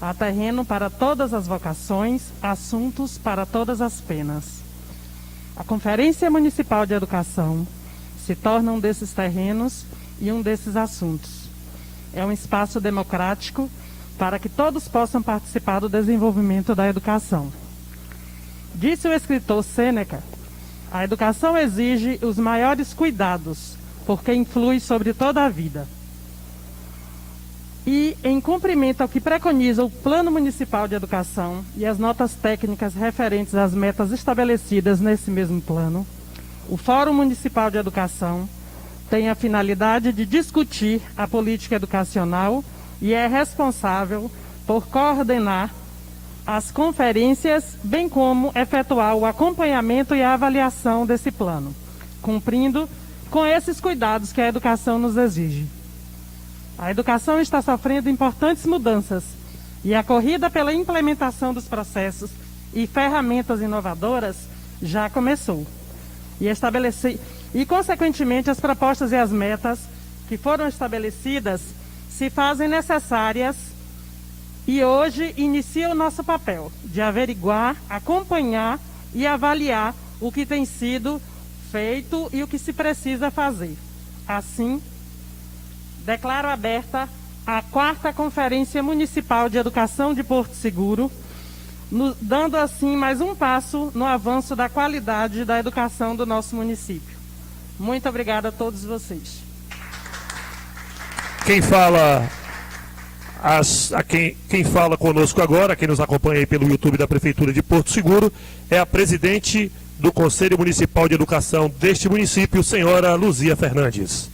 Há terreno para todas as vocações, assuntos para todas as penas. A Conferência Municipal de Educação se torna um desses terrenos e um desses assuntos. É um espaço democrático para que todos possam participar do desenvolvimento da educação. Disse o escritor Sêneca, a educação exige os maiores cuidados, porque influi sobre toda a vida. E, em cumprimento ao que preconiza o Plano Municipal de Educação e as notas técnicas referentes às metas estabelecidas nesse mesmo plano, o Fórum Municipal de Educação tem a finalidade de discutir a política educacional e é responsável por coordenar as conferências, bem como efetuar o acompanhamento e a avaliação desse plano, cumprindo com esses cuidados que a educação nos exige. A educação está sofrendo importantes mudanças e a corrida pela implementação dos processos e ferramentas inovadoras já começou. E, consequentemente, as propostas e as metas que foram estabelecidas se fazem necessárias e hoje inicia o nosso papel de averiguar, acompanhar e avaliar o que tem sido feito e o que se precisa fazer. Assim, declaro aberta a 4ª Conferência Municipal de Educação de Porto Seguro, dando assim mais um passo no avanço da qualidade da educação do nosso município. Muito obrigada a todos vocês. Quem fala conosco agora, quem nos acompanha aí pelo YouTube da Prefeitura de Porto Seguro, é a presidente do Conselho Municipal de Educação deste município, senhora Luzia Fernandes.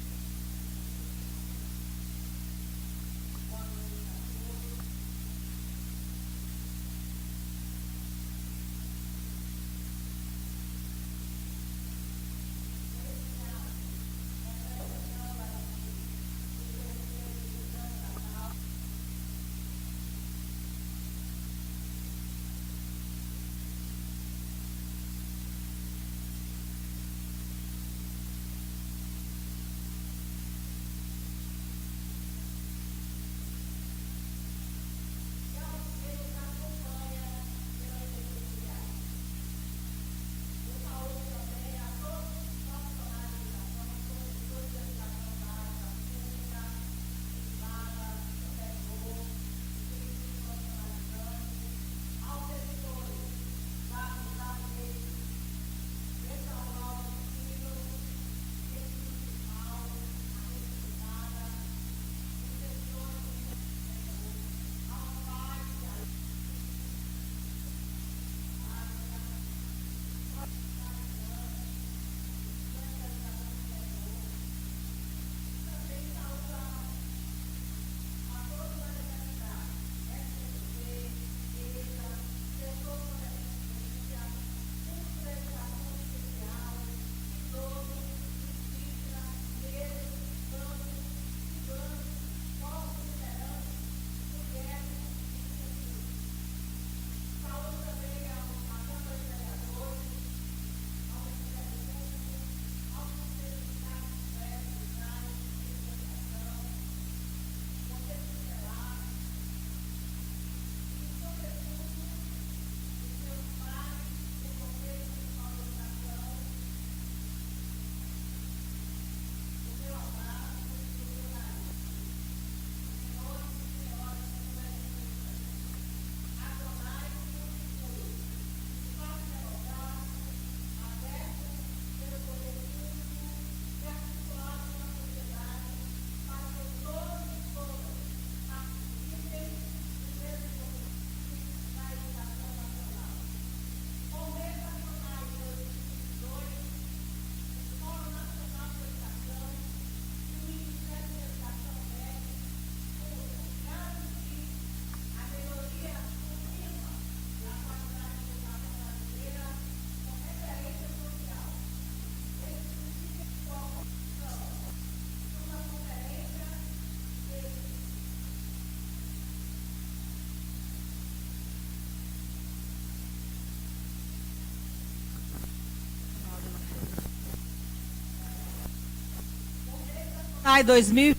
Ai, 2000.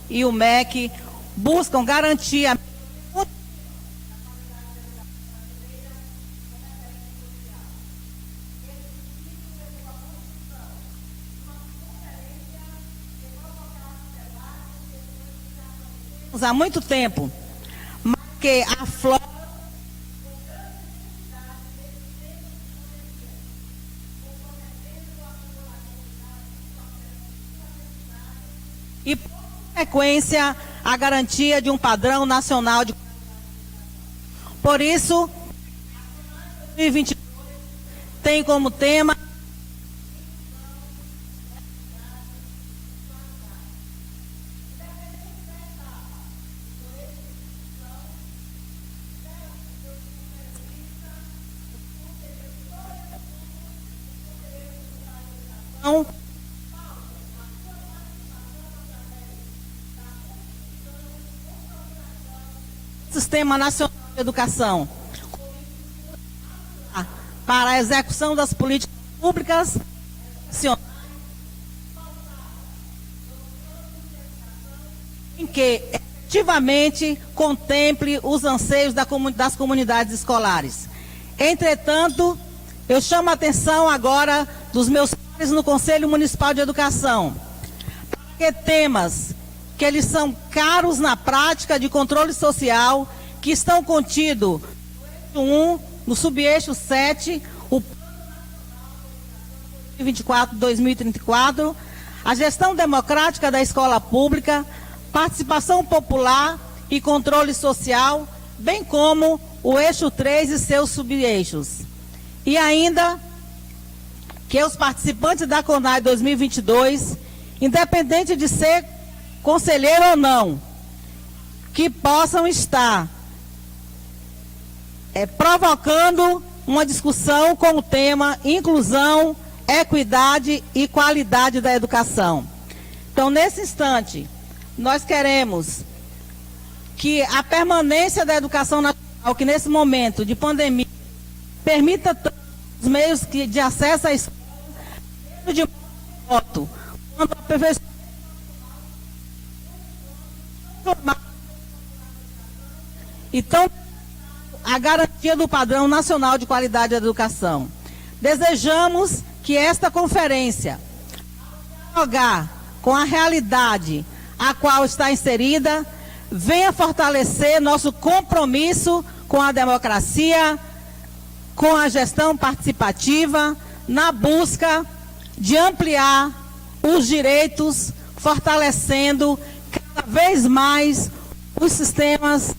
e o MEC buscam garantir a há muito tempo, mas que a flora e, por consequência, a garantia de um padrão nacional de. Por isso, 2022 tem como tema Sistema Nacional de Educação para a execução das políticas públicas em que efetivamente contemple os anseios das comunidades escolares. Entretanto, eu chamo a atenção agora dos meus pares no Conselho Municipal de Educação, porque temas que eles são caros na prática de controle social, que estão contidos no eixo 1, no subeixo 7, o 2024-2034, a gestão democrática da escola pública, participação popular e controle social, bem como o eixo 3 e seus subeixos. E ainda que os participantes da CONAI 2022, independente de ser conselheiro ou não, que possam estar provocando uma discussão com o tema inclusão, equidade e qualidade da educação. Então, nesse instante, nós queremos que a permanência da educação nacional, que nesse momento de pandemia, permita os meios de acesso à escola, de voto, quando a professora então, a garantia do padrão nacional de qualidade da educação. Desejamos que esta conferência, ao dialogar com a realidade a qual está inserida, venha fortalecer nosso compromisso com a democracia, com a gestão participativa, na busca de ampliar os direitos, fortalecendo cada vez mais os sistemas.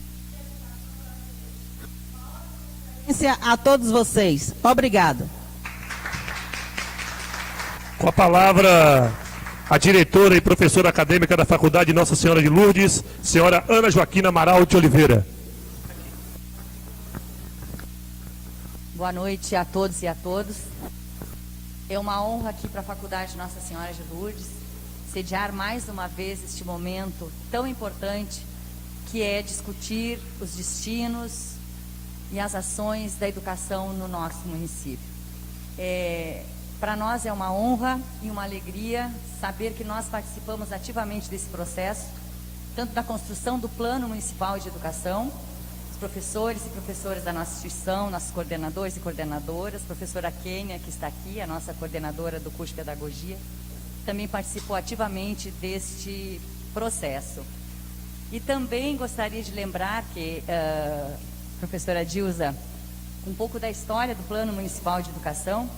A todos vocês. Obrigada. Com a palavra, a diretora e professora acadêmica da Faculdade Nossa Senhora de Lourdes, senhora Ana Joaquina Amaral de Oliveira. Boa noite a todos e a todas. É uma honra aqui para a Faculdade Nossa Senhora de Lourdes sediar mais uma vez este momento tão importante que é discutir os destinos e as ações da educação no nosso município. Para nós é uma honra e uma alegria saber que nós participamos ativamente desse processo, tanto da construção do Plano Municipal de Educação, os professores e professoras da nossa instituição, nossos coordenadores e coordenadoras, professora Kênia, que está aqui, a nossa coordenadora do curso de Pedagogia, também participou ativamente deste processo. E também gostaria de lembrar que professora Dilza, um pouco da história do Plano Municipal de Educação,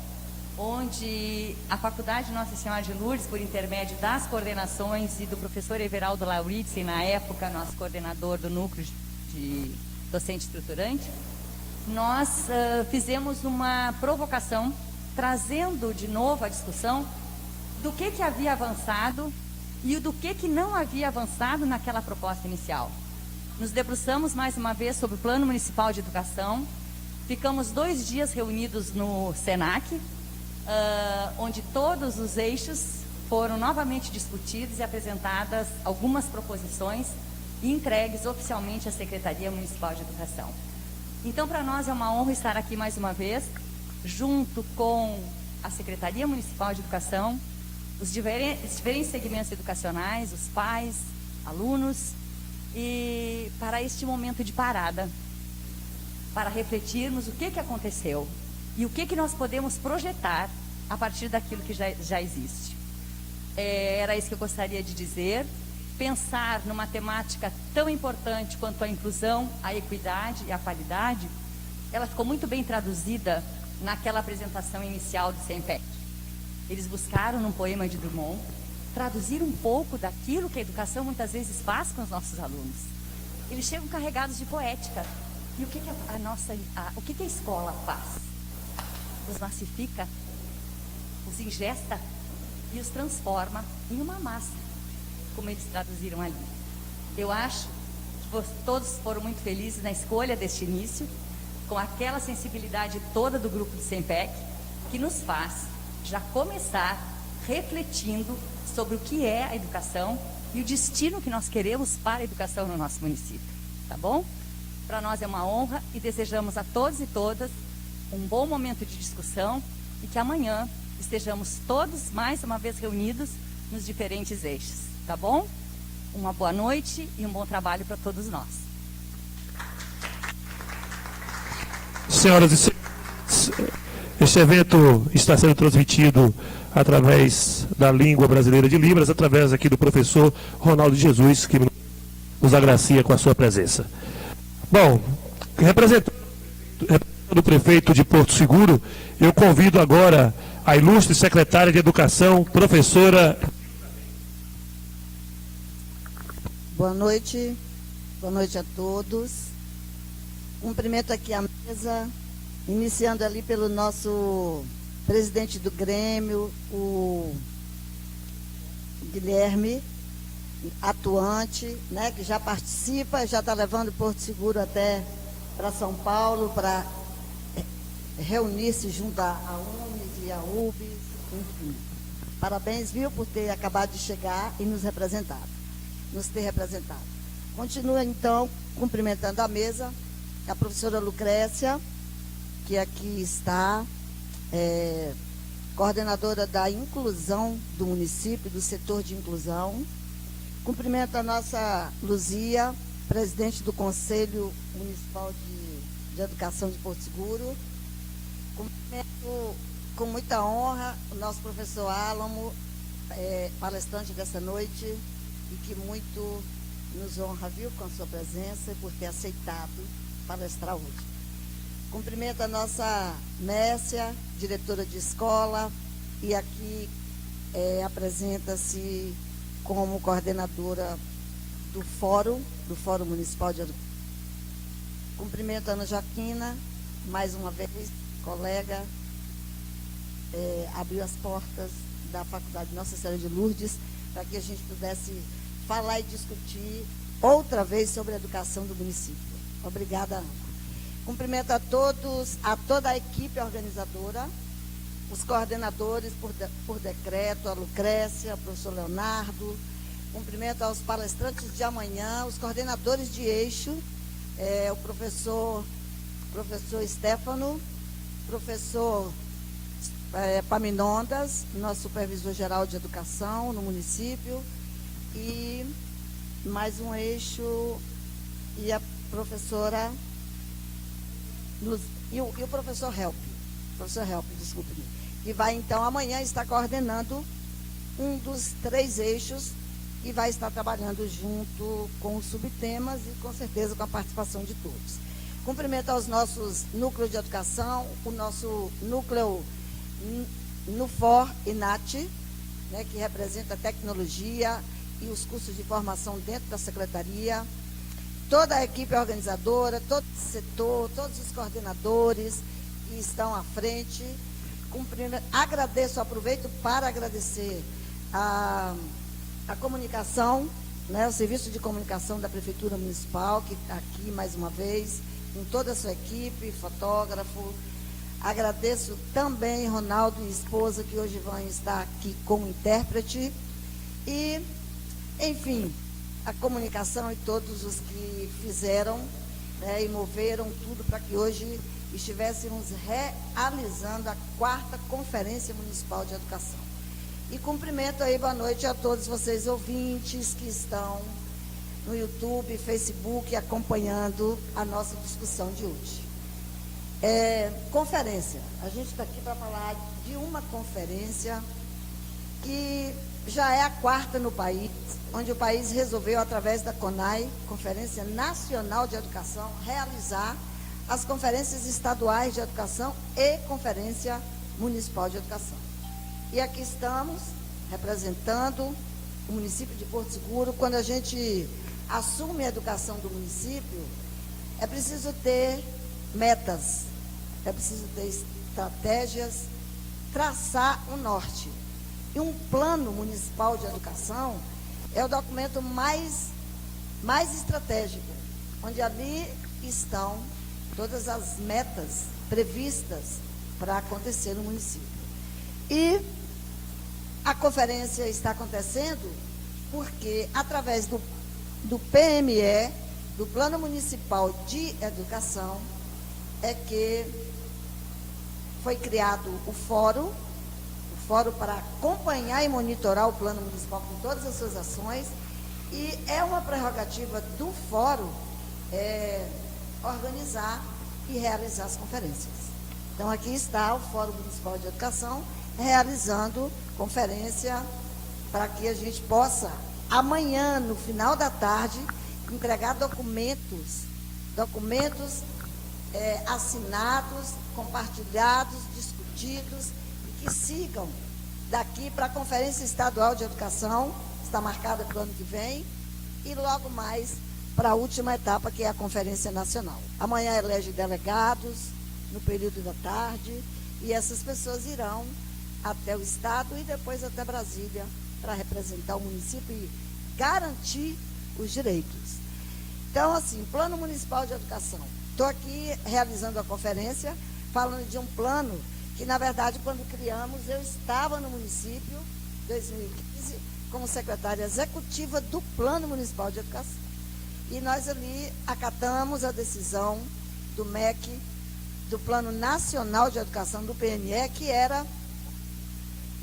onde a Faculdade Nossa Senhora de Lourdes, por intermédio das coordenações e do professor Everaldo Lauritsen, na época nosso coordenador do núcleo de docente estruturante, nós fizemos uma provocação, trazendo de novo a discussão do que havia avançado e do que não havia avançado naquela proposta inicial. Nos debruçamos mais uma vez sobre o Plano Municipal de Educação, ficamos 2 dias reunidos no SENAC, onde todos os eixos foram novamente discutidos e apresentadas algumas proposições e entregues oficialmente à Secretaria Municipal de Educação. Então, para nós é uma honra estar aqui mais uma vez, junto com a Secretaria Municipal de Educação, os diferentes segmentos educacionais, os pais, alunos, e para este momento de parada, para refletirmos o que aconteceu e o que nós podemos projetar a partir daquilo que já existe. Era isso que eu gostaria de dizer. Pensar numa temática tão importante quanto a inclusão, a equidade e a qualidade, ela ficou muito bem traduzida naquela apresentação inicial do CEMPEC. Eles buscaram, num poema de Drummond, traduzir um pouco daquilo que a educação muitas vezes faz com os nossos alunos. Eles chegam carregados de poética. E o que a escola faz? Os massifica, os ingesta e os transforma em uma massa, como eles traduziram ali. Eu acho que todos foram muito felizes na escolha deste início, com aquela sensibilidade toda do grupo do CEMPEC, que nos faz já começar refletindo sobre o que é a educação e o destino que nós queremos para a educação no nosso município. Tá bom? Para nós é uma honra e desejamos a todos e todas um bom momento de discussão e que amanhã estejamos todos mais uma vez reunidos nos diferentes eixos. Tá bom? Uma boa noite e um bom trabalho para todos nós. Senhoras e senhores, este evento está sendo transmitido através da língua brasileira de Libras, através aqui do professor Ronaldo Jesus, que nos agracia com a sua presença. Bom, representando o prefeito de Porto Seguro, eu convido agora a ilustre secretária de Educação, professora... Boa noite a todos. Cumprimento aqui a mesa, iniciando ali pelo nosso presidente do Grêmio, o Guilherme, atuante, né, que já participa, já está levando Porto Seguro até para São Paulo, para reunir-se junto à UNES e à UBS, enfim. Parabéns, viu, por ter acabado de chegar e nos ter representado. Continuo, então, cumprimentando a mesa, a professora Lucrécia, que aqui está, coordenadora da inclusão do município, do setor de inclusão. Cumprimento a nossa Luzia, presidente do Conselho Municipal de Educação de Porto Seguro. Cumprimento com muita honra o nosso professor Álamo, palestrante dessa noite, e que muito nos honra, viu, com a sua presença e por ter aceitado palestrar hoje. Cumprimento a nossa Mércia, diretora de escola, e aqui apresenta-se como coordenadora do Fórum Municipal de Educação. Cumprimento a Ana Joaquina, mais uma vez, colega, abriu as portas da Faculdade Nossa Senhora de Lourdes para que a gente pudesse falar e discutir outra vez sobre a educação do município. Obrigada, Ana. Cumprimento a todos, a toda a equipe organizadora, os coordenadores por decreto, a Lucrécia, o professor Leonardo. Cumprimento aos palestrantes de amanhã, os coordenadores de eixo, o professor Stefano, professor Paminondas, nosso supervisor geral de educação no município, e mais um eixo, e a professora e o professor Help, desculpe-me, que vai então amanhã estar coordenando um dos 3 eixos e vai estar trabalhando junto com os subtemas e com certeza com a participação de todos. Cumprimento aos nossos núcleos de educação, o nosso núcleo NUFOR e NAT, né, que representa a tecnologia e os cursos de formação dentro da secretaria, toda a equipe organizadora, todo o setor, todos os coordenadores que estão à frente. Aproveito para agradecer a comunicação, né, o serviço de comunicação da Prefeitura Municipal, que está aqui mais uma vez, com toda a sua equipe, fotógrafo. Agradeço também Ronaldo e esposa, que hoje vão estar aqui como intérprete. E, enfim, a comunicação e todos os que fizeram, né, e moveram tudo para que hoje estivéssemos realizando a 4ª Conferência Municipal de Educação. E cumprimento aí, boa noite a todos vocês ouvintes que estão no YouTube, Facebook, acompanhando a nossa discussão de hoje. Conferência. A gente está aqui para falar de uma conferência que já é a 4ª no país, onde o país resolveu, através da CONAI, Conferência Nacional de Educação, realizar as conferências estaduais de educação e Conferência Municipal de Educação. E aqui estamos representando o município de Porto Seguro. Quando a gente assume a educação do município, é preciso ter metas, é preciso ter estratégias, traçar um norte. E um plano municipal de educação é o documento mais estratégico, onde ali estão todas as metas previstas para acontecer no município. E a conferência está acontecendo porque, através do PME, do Plano Municipal de Educação, é que foi criado o fórum para acompanhar e monitorar o Plano Municipal com todas as suas ações, e é uma prerrogativa do fórum organizar e realizar as conferências. Então, aqui está o Fórum Municipal de Educação realizando conferência para que a gente possa, amanhã, no final da tarde, entregar documentos assinados, compartilhados, discutidos, e que sigam daqui para a Conferência Estadual de Educação, está marcada para o ano que vem, e logo mais para a última etapa, que é a Conferência Nacional. Amanhã elege delegados, no período da tarde, e essas pessoas irão até o Estado e depois até Brasília para representar o município e garantir os direitos. Então, assim, Plano Municipal de Educação. Estou aqui realizando a conferência, falando de um plano que, na verdade, quando criamos, eu estava no município, em 2015, como secretária executiva do Plano Municipal de Educação. E nós ali acatamos a decisão do MEC, do Plano Nacional de Educação, do PNE, que era,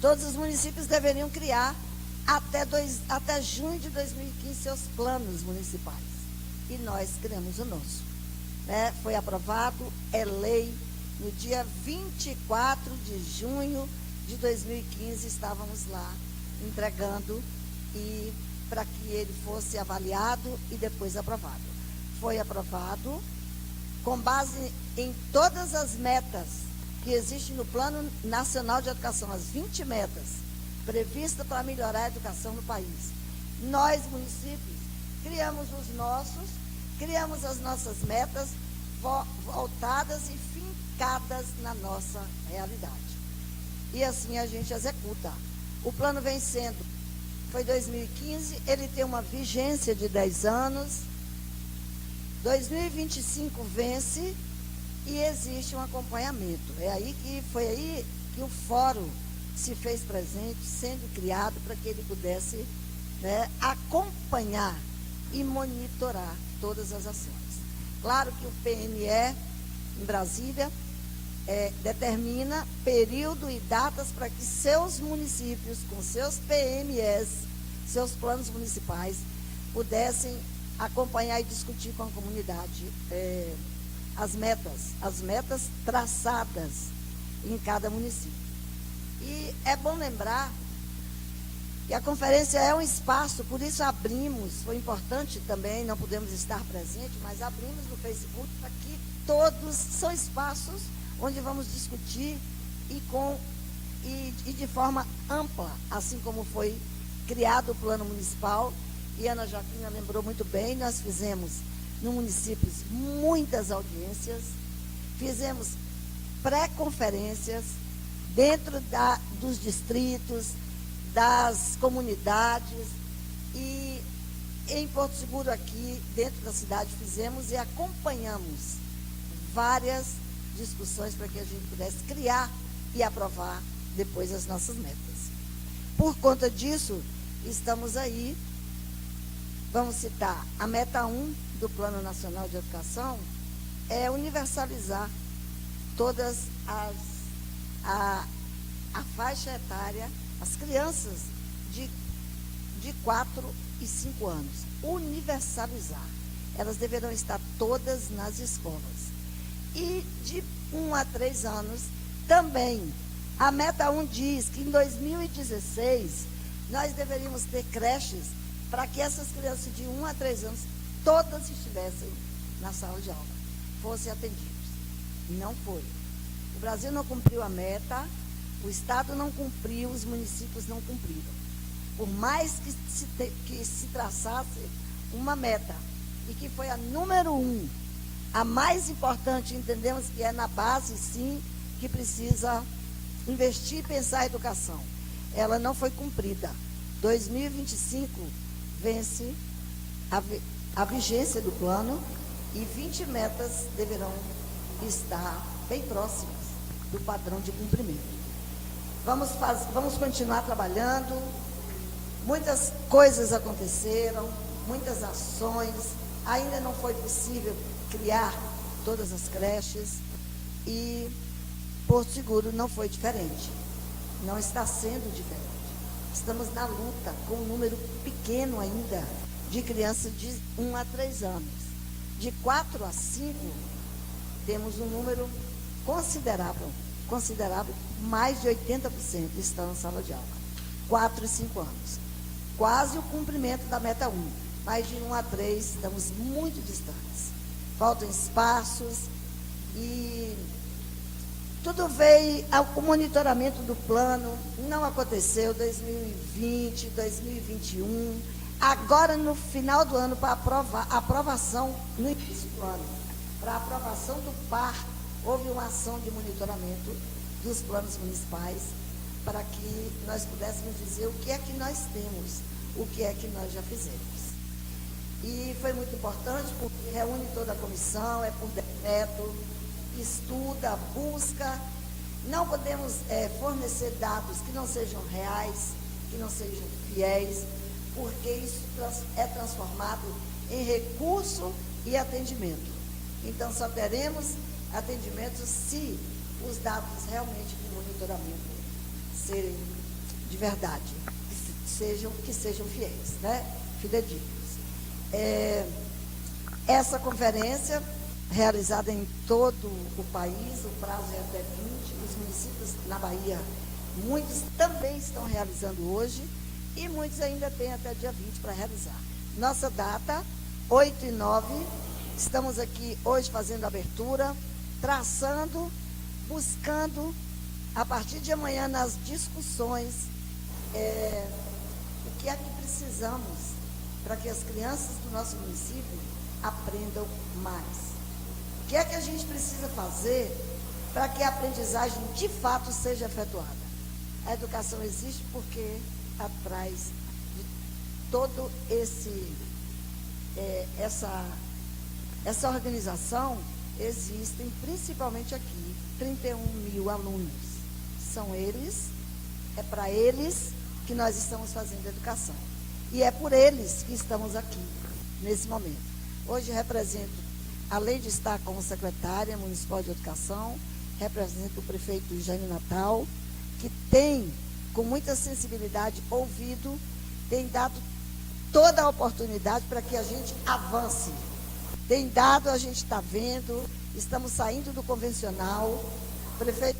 todos os municípios deveriam criar até junho de 2015 seus planos municipais. E nós criamos o nosso. Foi aprovado, é lei. No dia 24 de junho de 2015, estávamos lá entregando e para que ele fosse avaliado e depois aprovado. Foi aprovado com base em todas as metas que existem no Plano Nacional de Educação, as 20 metas previstas para melhorar a educação no país. Nós, municípios, criamos as nossas metas voltadas e fincadas na nossa realidade. E assim a gente executa. O plano vem sendo, foi 2015, ele tem uma vigência de 10 anos, 2025 vence e existe um acompanhamento. Foi aí que o fórum se fez presente, sendo criado para que ele pudesse acompanhar e monitorar todas as ações. Claro que o PNE, em Brasília, determina período e datas para que seus municípios, com seus PMEs, seus planos municipais, pudessem acompanhar e discutir com a comunidade as metas traçadas em cada município. E é bom lembrar que a conferência é um espaço, por isso abrimos, foi importante também, não podemos estar presentes, mas abrimos no Facebook para que todos são espaços onde vamos discutir e de forma ampla, assim como foi criado o plano municipal. E Ana Joaquina lembrou muito bem, nós fizemos no município muitas audiências, fizemos pré-conferências dentro dos distritos, das comunidades, e em Porto Seguro aqui, dentro da cidade, fizemos e acompanhamos várias discussões para que a gente pudesse criar e aprovar depois as nossas metas. Por conta disso, estamos aí, vamos citar, a meta 1 do Plano Nacional de Educação é universalizar todas a faixa etária as crianças de 4 e 5 anos, universalizar. Elas deverão estar todas nas escolas. E de 1 a 3 anos, também. A Meta 1 diz que em 2016, nós deveríamos ter creches para que essas crianças de 1 a 3 anos, todas estivessem na sala de aula, fossem atendidas. Não foi. O Brasil não cumpriu a meta, o Estado não cumpriu, os municípios não cumpriram. Por mais que se traçasse uma meta, e que foi a número 1, a mais importante, entendemos que é na base, sim, que precisa investir e pensar a educação. Ela não foi cumprida. 2025 vence a vigência do plano e 20 metas deverão estar bem próximas do padrão de cumprimento. Vamos continuar trabalhando. Muitas coisas aconteceram, muitas ações. Ainda não foi possível criar todas as creches e Porto Seguro não foi diferente. Não está sendo diferente. Estamos na luta com um número pequeno ainda de crianças de 1 a 3 anos. De 4 a 5, temos um número considerável, mais de 80% estão na sala de aula. 4 e 5 anos. Quase o cumprimento da meta 1. Mas de 1 a 3 estamos muito distantes. Faltam espaços e tudo veio, o monitoramento do plano não aconteceu 2020, 2021. Agora, no final do ano, para aprovação, no início do ano, para aprovação do PAR, houve uma ação de monitoramento dos planos municipais para que nós pudéssemos dizer o que é que nós temos, o que é que nós já fizemos. E foi muito importante porque reúne toda a comissão, é por decreto, estuda, busca. Não podemos fornecer dados que não sejam reais, que não sejam fiéis, porque isso é transformado em recurso e atendimento. Então, só teremos atendimento se os dados realmente de monitoramento serem de verdade, que sejam fiéis, né? Fidedignos. Essa conferência, realizada em todo o país, o prazo é até 20, os municípios na Bahia, muitos também estão realizando hoje, e muitos ainda têm até dia 20 para realizar. Nossa data, 8 e 9, estamos aqui hoje fazendo a abertura, traçando, buscando, a partir de amanhã, nas discussões, o que é que precisamos para que as crianças do nosso município aprendam mais. O que é que a gente precisa fazer para que a aprendizagem de fato seja efetuada? A educação existe porque atrás de todo essa organização existem, principalmente aqui, 31 mil alunos. São eles, é para eles que nós estamos fazendo educação. E é por eles que estamos aqui, nesse momento. Hoje represento, além de estar como secretária municipal de educação, represento o prefeito Jânio Natal, que tem, com muita sensibilidade, ouvido, tem dado toda a oportunidade para que a gente avance. Tem dado, a gente está vendo, estamos saindo do convencional. O prefeito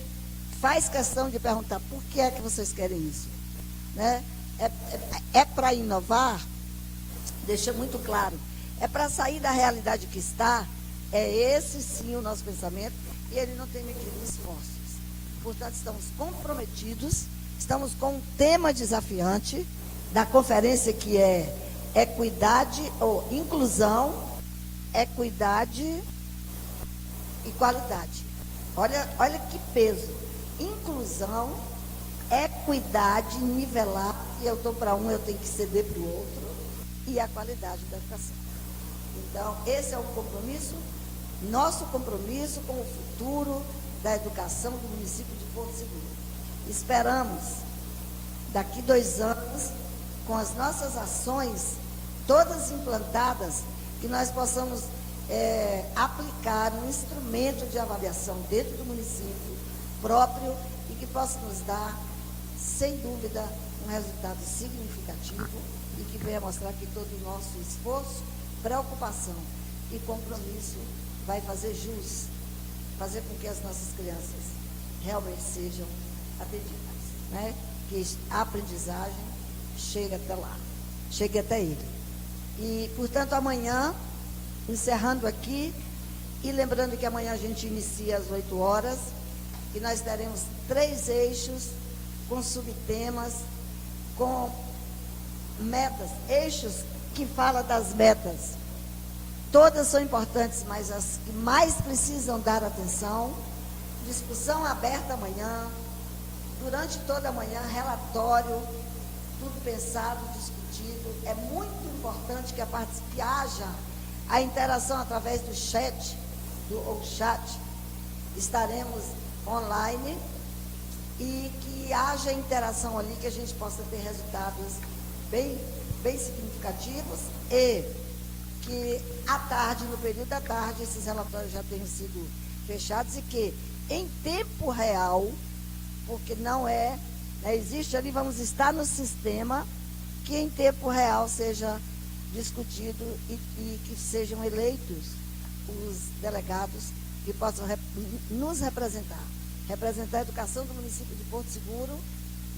faz questão de perguntar por que é que vocês querem isso, né? É para inovar, deixa muito claro, é para sair da realidade que está, é esse sim o nosso pensamento, e ele não tem medido esforços. Portanto, estamos comprometidos, estamos com um tema desafiante da conferência que é equidade ou inclusão, equidade e qualidade. Olha que peso. Inclusão, equidade, nivelar, e eu estou para um, eu tenho que ceder para o outro, e a qualidade da educação. Então, esse é o compromisso, nosso compromisso com o futuro da educação do município de Porto Seguro. Esperamos, daqui 2 anos, com as nossas ações todas implantadas, que nós possamos aplicar um instrumento de avaliação dentro do município próprio e que possa nos dar sem dúvida, um resultado significativo e que venha mostrar que todo o nosso esforço, preocupação e compromisso vai fazer jus, fazer com que as nossas crianças realmente sejam atendidas, né? Que a aprendizagem chegue até lá, chegue até ele. E, portanto, amanhã, encerrando aqui, e lembrando que amanhã a gente inicia às 8 horas, e nós teremos 3 eixos com subtemas, com metas, eixos que falam das metas. Todas são importantes, mas as que mais precisam dar atenção, discussão aberta amanhã, durante toda a manhã, relatório, tudo pensado, discutido. É muito importante que haja a interação através do chat, ou chat. Estaremos online e que haja interação ali, que a gente possa ter resultados bem significativos e que à tarde, no período da tarde, esses relatórios já tenham sido fechados e que em tempo real, porque não é, né, existe ali, vamos estar no sistema, que em tempo real seja discutido e que sejam eleitos os delegados que possam nos representar a educação do município de Porto Seguro,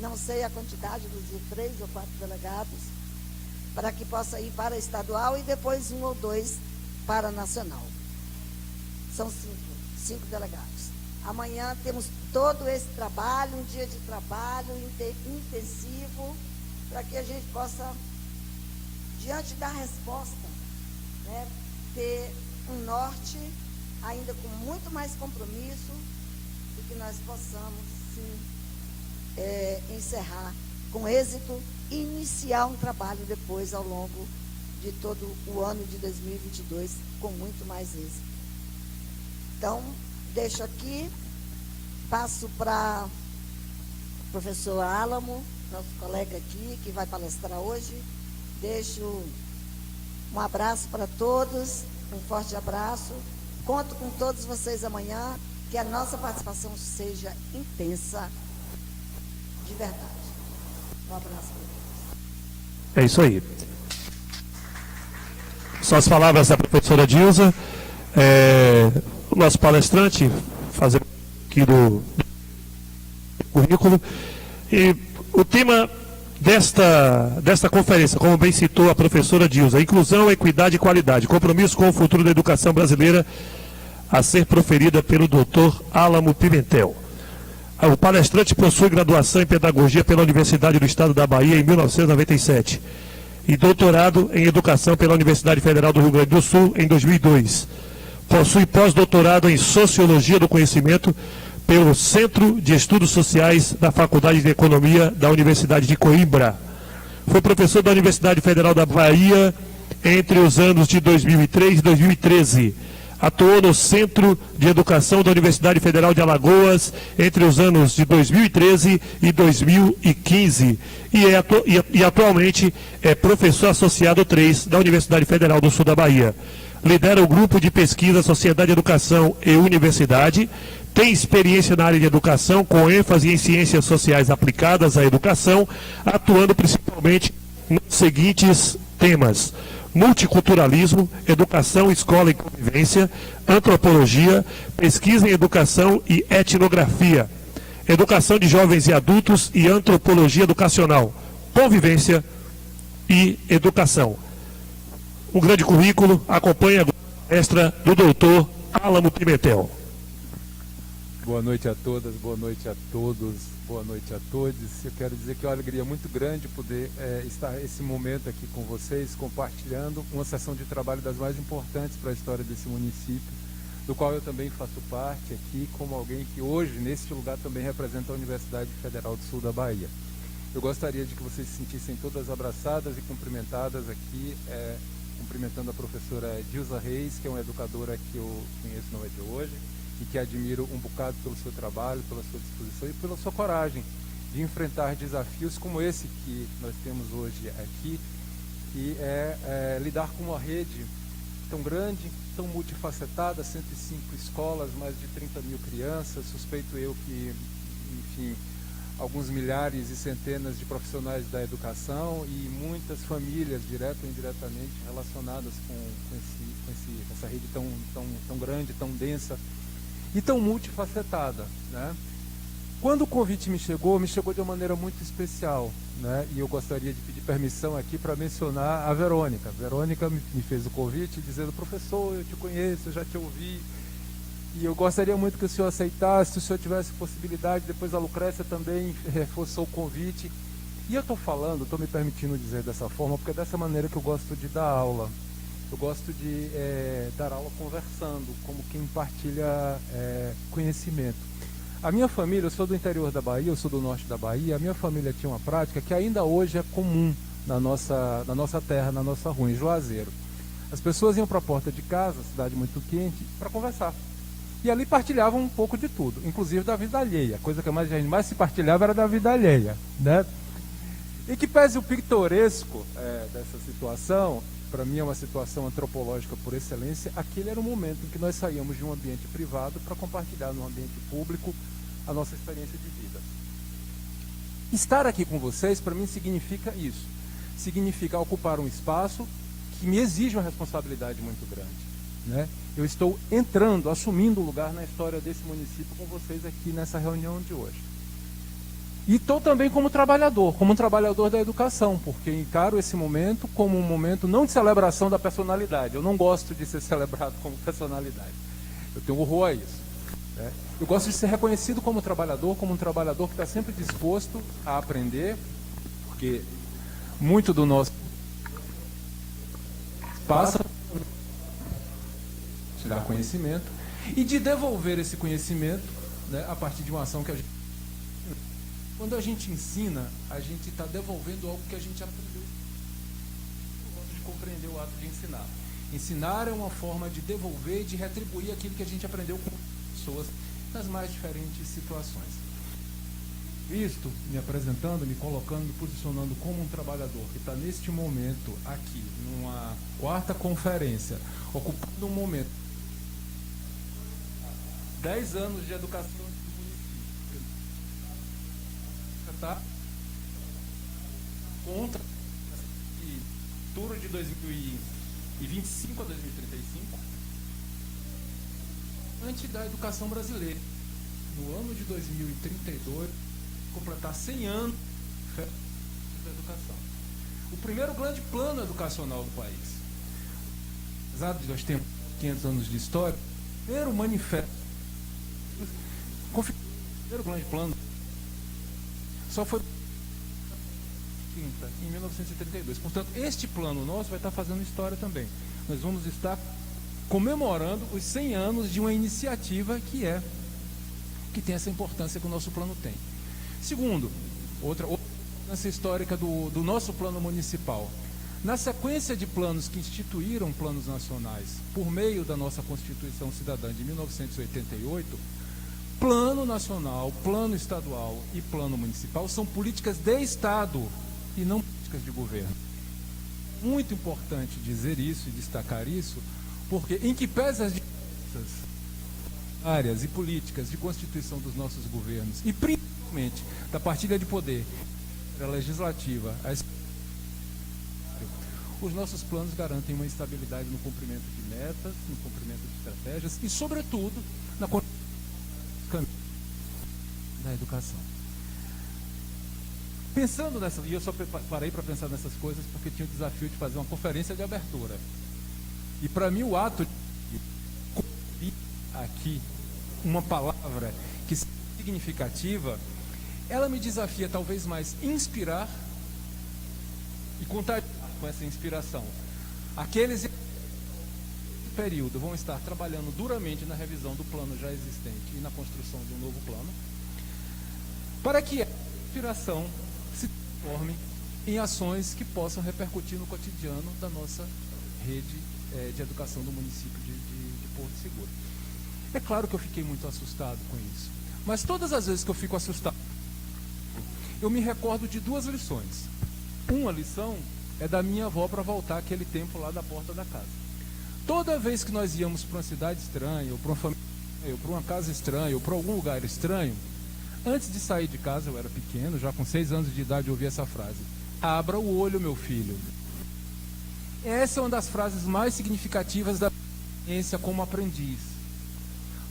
não sei a quantidade dos 3 ou 4 delegados, para que possa ir para estadual e depois 1 ou 2 para nacional. São 5 delegados. Amanhã temos todo esse trabalho, um dia de trabalho intensivo, para que a gente possa, diante da resposta, né, ter um norte ainda com muito mais compromisso e que nós possamos, sim, encerrar com êxito e iniciar um trabalho depois, ao longo de todo o ano de 2022, com muito mais êxito. Então, deixo aqui, passo para o professor Álamo, nosso colega aqui, que vai palestrar hoje. Deixo um abraço para todos, um forte abraço. Conto com todos vocês amanhã, que a nossa participação seja intensa, de verdade. Um abraço para todos. É isso aí. São as palavras da professora Dilza. O nosso palestrante, fazendo aqui do currículo. E o tema desta conferência, como bem citou a professora Dilza, inclusão, equidade e qualidade, compromisso com o futuro da educação brasileira, a ser proferida pelo Dr. Álamo Pimentel. O palestrante possui graduação em pedagogia pela Universidade do Estado da Bahia em 1997 e doutorado em educação pela Universidade Federal do Rio Grande do Sul em 2002. Possui pós-doutorado em sociologia do conhecimento pelo Centro de Estudos Sociais da Faculdade de Economia da Universidade de Coimbra. Foi professor da Universidade Federal da Bahia entre os anos de 2003 e 2013. Atuou no Centro de Educação da Universidade Federal de Alagoas entre os anos de 2013 e 2015. E atualmente é professor associado 3 da Universidade Federal do Sul da Bahia. Lidera o grupo de pesquisa Sociedade, Educação e Universidade. Tem experiência na área de educação, com ênfase em ciências sociais aplicadas à educação, atuando principalmente nos seguintes temas: multiculturalismo, educação, escola e convivência, antropologia, pesquisa em educação e etnografia, educação de jovens e adultos e antropologia educacional, convivência e educação. Um grande currículo, acompanha a palestra do doutor Álamo Pimentel. Boa noite a todas, boa noite a todos, boa noite a todos. Eu quero dizer que é uma alegria muito grande poder estar esse momento aqui com vocês, compartilhando uma sessão de trabalho das mais importantes para a história desse município, do qual eu também faço parte aqui, como alguém que hoje, neste lugar, também representa a Universidade Federal do Sul da Bahia. Eu gostaria de que vocês se sentissem todas abraçadas e cumprimentadas aqui, cumprimentando a professora Dilza Reis, que é uma educadora que eu conheço, não é de hoje, e que admiro um bocado pelo seu trabalho, pela sua disposição e pela sua coragem de enfrentar desafios como esse que nós temos hoje aqui, que é lidar com uma rede tão grande, tão multifacetada, 105 escolas, mais de 30 mil crianças. Suspeito eu que, enfim, alguns milhares e centenas de profissionais da educação e muitas famílias, direta ou indiretamente, relacionadas com essa rede tão grande, tão densa e tão multifacetada, né? Quando o convite me chegou de uma maneira muito especial, né? E eu gostaria de pedir permissão aqui para mencionar a Verônica. A Verônica me fez o convite dizendo: professor, eu te conheço, eu já te ouvi, e eu gostaria muito que o senhor aceitasse, se o senhor tivesse possibilidade. Depois a Lucrécia também reforçou o convite. E eu estou me permitindo dizer dessa forma, porque é dessa maneira que eu gosto de dar aula. Eu gosto de dar aula conversando, como quem partilha conhecimento. A minha família, eu sou do interior da Bahia, eu sou do norte da Bahia, a minha família tinha uma prática que ainda hoje é comum na nossa terra, na nossa rua, em Juazeiro. As pessoas iam para a porta de casa, cidade muito quente, para conversar. E ali partilhavam um pouco de tudo, inclusive da vida alheia. A coisa que a gente mais se partilhava era da vida alheia, né? E que pese o pitoresco dessa situação, para mim é uma situação antropológica por excelência, aquele era o momento em que nós saíamos de um ambiente privado para compartilhar no ambiente público a nossa experiência de vida. Estar aqui com vocês, para mim, significa isso. Significa ocupar um espaço que me exige uma responsabilidade muito grande, né? Eu estou assumindo um lugar na história desse município com vocês aqui nessa reunião de hoje. E estou também como um trabalhador da educação, porque encaro esse momento como um momento não de celebração da personalidade. Eu não gosto de ser celebrado como personalidade. Eu tenho horror a isso, né? Eu gosto de ser reconhecido como um trabalhador que está sempre disposto a aprender, porque muito do nosso passa por tirar conhecimento e de devolver esse conhecimento, né, a partir de uma ação que a gente... Quando a gente ensina, a gente está devolvendo algo que a gente aprendeu. Eu gosto de compreender o ato de ensinar. Ensinar é uma forma de devolver e de retribuir aquilo que a gente aprendeu com pessoas nas mais diferentes situações. Isto, me apresentando, me colocando, me posicionando como um trabalhador que está neste momento aqui, numa quarta conferência, ocupando um momento. 10 anos de educação do município. Está contra a turno de 2025 a 2035, antes da educação brasileira. No ano de 2032, completar 100 anos da educação. O primeiro grande plano educacional do país. Apesar de nós termos 500 anos de história, o primeiro manifesto, o primeiro grande plano, só foi em 1932. Portanto, este plano nosso vai estar fazendo história também. Nós vamos estar comemorando os 100 anos de uma iniciativa que tem essa importância que o nosso plano tem. Segundo, outra importância histórica do nosso plano municipal. Na sequência de planos que instituíram planos nacionais por meio da nossa Constituição Cidadã de 1988, plano nacional, plano estadual e plano municipal são políticas de Estado e não políticas de governo. Muito importante dizer isso e destacar isso, porque em que pese as diferenças áreas e políticas de constituição dos nossos governos, e principalmente da partilha de poder da legislativa, os nossos planos garantem uma estabilidade no cumprimento de metas, no cumprimento de estratégias e, sobretudo, na da educação. Pensando nessa, e eu só parei para pensar nessas coisas porque tinha o desafio de fazer uma conferência de abertura. E para mim o ato de aqui uma palavra que seja significativa, ela me desafia talvez mais inspirar e contagiar com essa inspiração. Aqueles período vão estar trabalhando duramente na revisão do plano já existente e na construção de um novo plano, para que a inspiração se transforme em ações que possam repercutir no cotidiano da nossa rede de educação do município de Porto Seguro. É claro que eu fiquei muito assustado com isso, mas todas as vezes que eu fico assustado, eu me recordo de duas lições. Uma lição é da minha avó para voltar aquele tempo lá da porta da casa. Toda vez que nós íamos para uma cidade estranha, ou para uma família estranha, ou para uma casa estranha, ou para algum lugar estranho, Antes de sair de casa, eu era pequeno, já com 6 anos de idade, eu ouvi essa frase: abra o olho, meu filho. Essa é uma das frases mais significativas da experiência como aprendiz.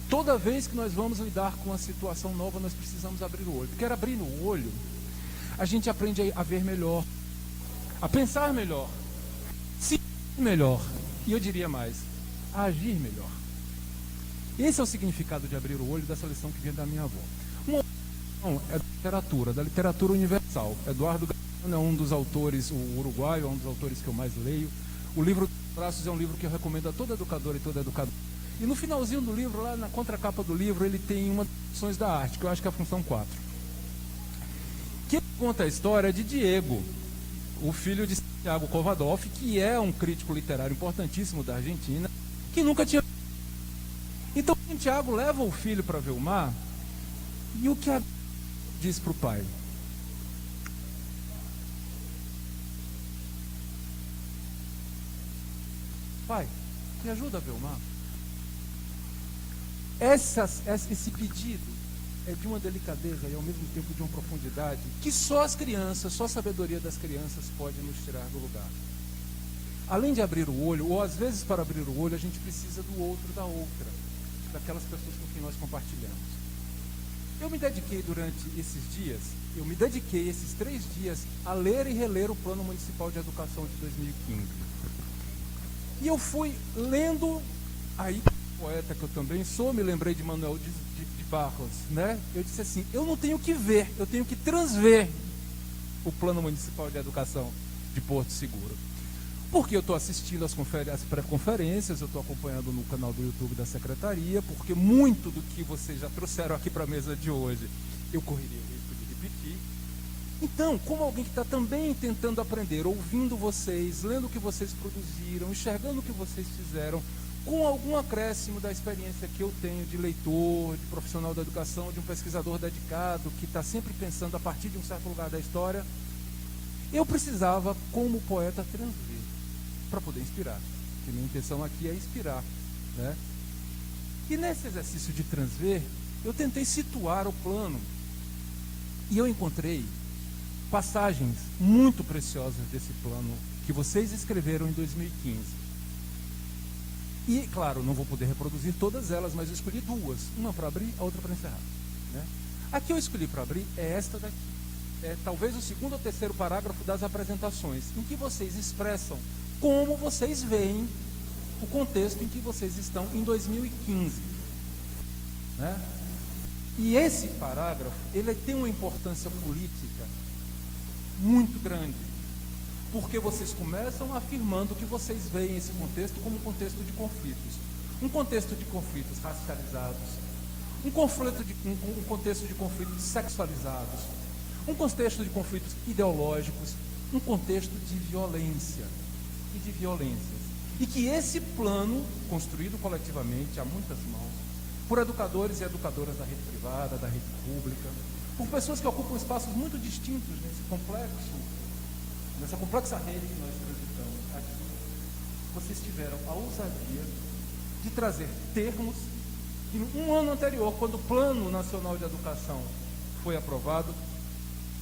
Toda vez que nós vamos lidar com uma situação nova, nós precisamos abrir o olho. Porque abrir o olho, a gente aprende a ver melhor, a pensar melhor, se melhor, e eu diria mais, a agir melhor. Esse é o significado de abrir o olho dessa lição que vem da minha avó. Uma outra é da literatura universal. Eduardo Galeano é um dos autores, o uruguaio é um dos autores que eu mais leio. O livro dos Traços é um livro que eu recomendo a todo educador e toda educadora. E no finalzinho do livro, lá na contracapa do livro, ele tem uma das funções da arte, que eu acho que é a função 4. Que conta a história de Diego, o filho de Santiago Covadonga, que é um crítico literário importantíssimo da Argentina, que nunca tinha... Então Santiago leva o filho para ver o mar, e o que diz para o pai? Pai, me ajuda a ver o mar? Esse pedido é de uma delicadeza e ao mesmo tempo de uma profundidade que só as crianças, só a sabedoria das crianças pode nos tirar do lugar. Além de abrir o olho, ou às vezes para abrir o olho a gente precisa do outro, da outra, daquelas pessoas com quem nós compartilhamos. Eu me dediquei durante esses dias, esses 3 dias, a ler e reler o Plano Municipal de Educação de 2015. E eu fui lendo, aí, poeta que eu também sou, me lembrei de Manuel de Barros, né? Eu disse assim, eu não tenho que ver, eu tenho que transver o Plano Municipal de Educação de Porto Seguro. Porque eu estou assistindo as pré-conferências, eu estou acompanhando no canal do YouTube da Secretaria, porque muito do que vocês já trouxeram aqui para a mesa de hoje, eu correria o risco de repetir. Então, como alguém que está também tentando aprender, ouvindo vocês, lendo o que vocês produziram, enxergando o que vocês fizeram, com algum acréscimo da experiência que eu tenho de leitor, de profissional da educação, de um pesquisador dedicado, que está sempre pensando a partir de um certo lugar da história, eu precisava, como poeta, transver, para poder inspirar. Porque minha intenção aqui é inspirar, né? E nesse exercício de transver, eu tentei situar o plano, e eu encontrei passagens muito preciosas desse plano que vocês escreveram em 2015. E, claro, não vou poder reproduzir todas elas, mas eu escolhi 2. Uma para abrir, a outra para encerrar, né? A que eu escolhi para abrir é esta daqui. É talvez o 2º ou 3º parágrafo das apresentações, em que vocês expressam como vocês veem o contexto em que vocês estão em 2015. Né? E esse parágrafo, ele tem uma importância política muito grande, porque vocês começam afirmando que vocês veem esse contexto como um contexto de conflitos. Um contexto de conflitos racializados, um contexto de conflitos sexualizados, um contexto de conflitos ideológicos, um contexto de violência e de violências. E que esse plano, construído coletivamente a muitas mãos, por educadores e educadoras da rede privada, da rede pública, por pessoas que ocupam espaços muito distintos nessa complexa rede que nós transitamos aqui, vocês tiveram a ousadia de trazer termos que, um ano anterior, quando o Plano Nacional de Educação foi aprovado,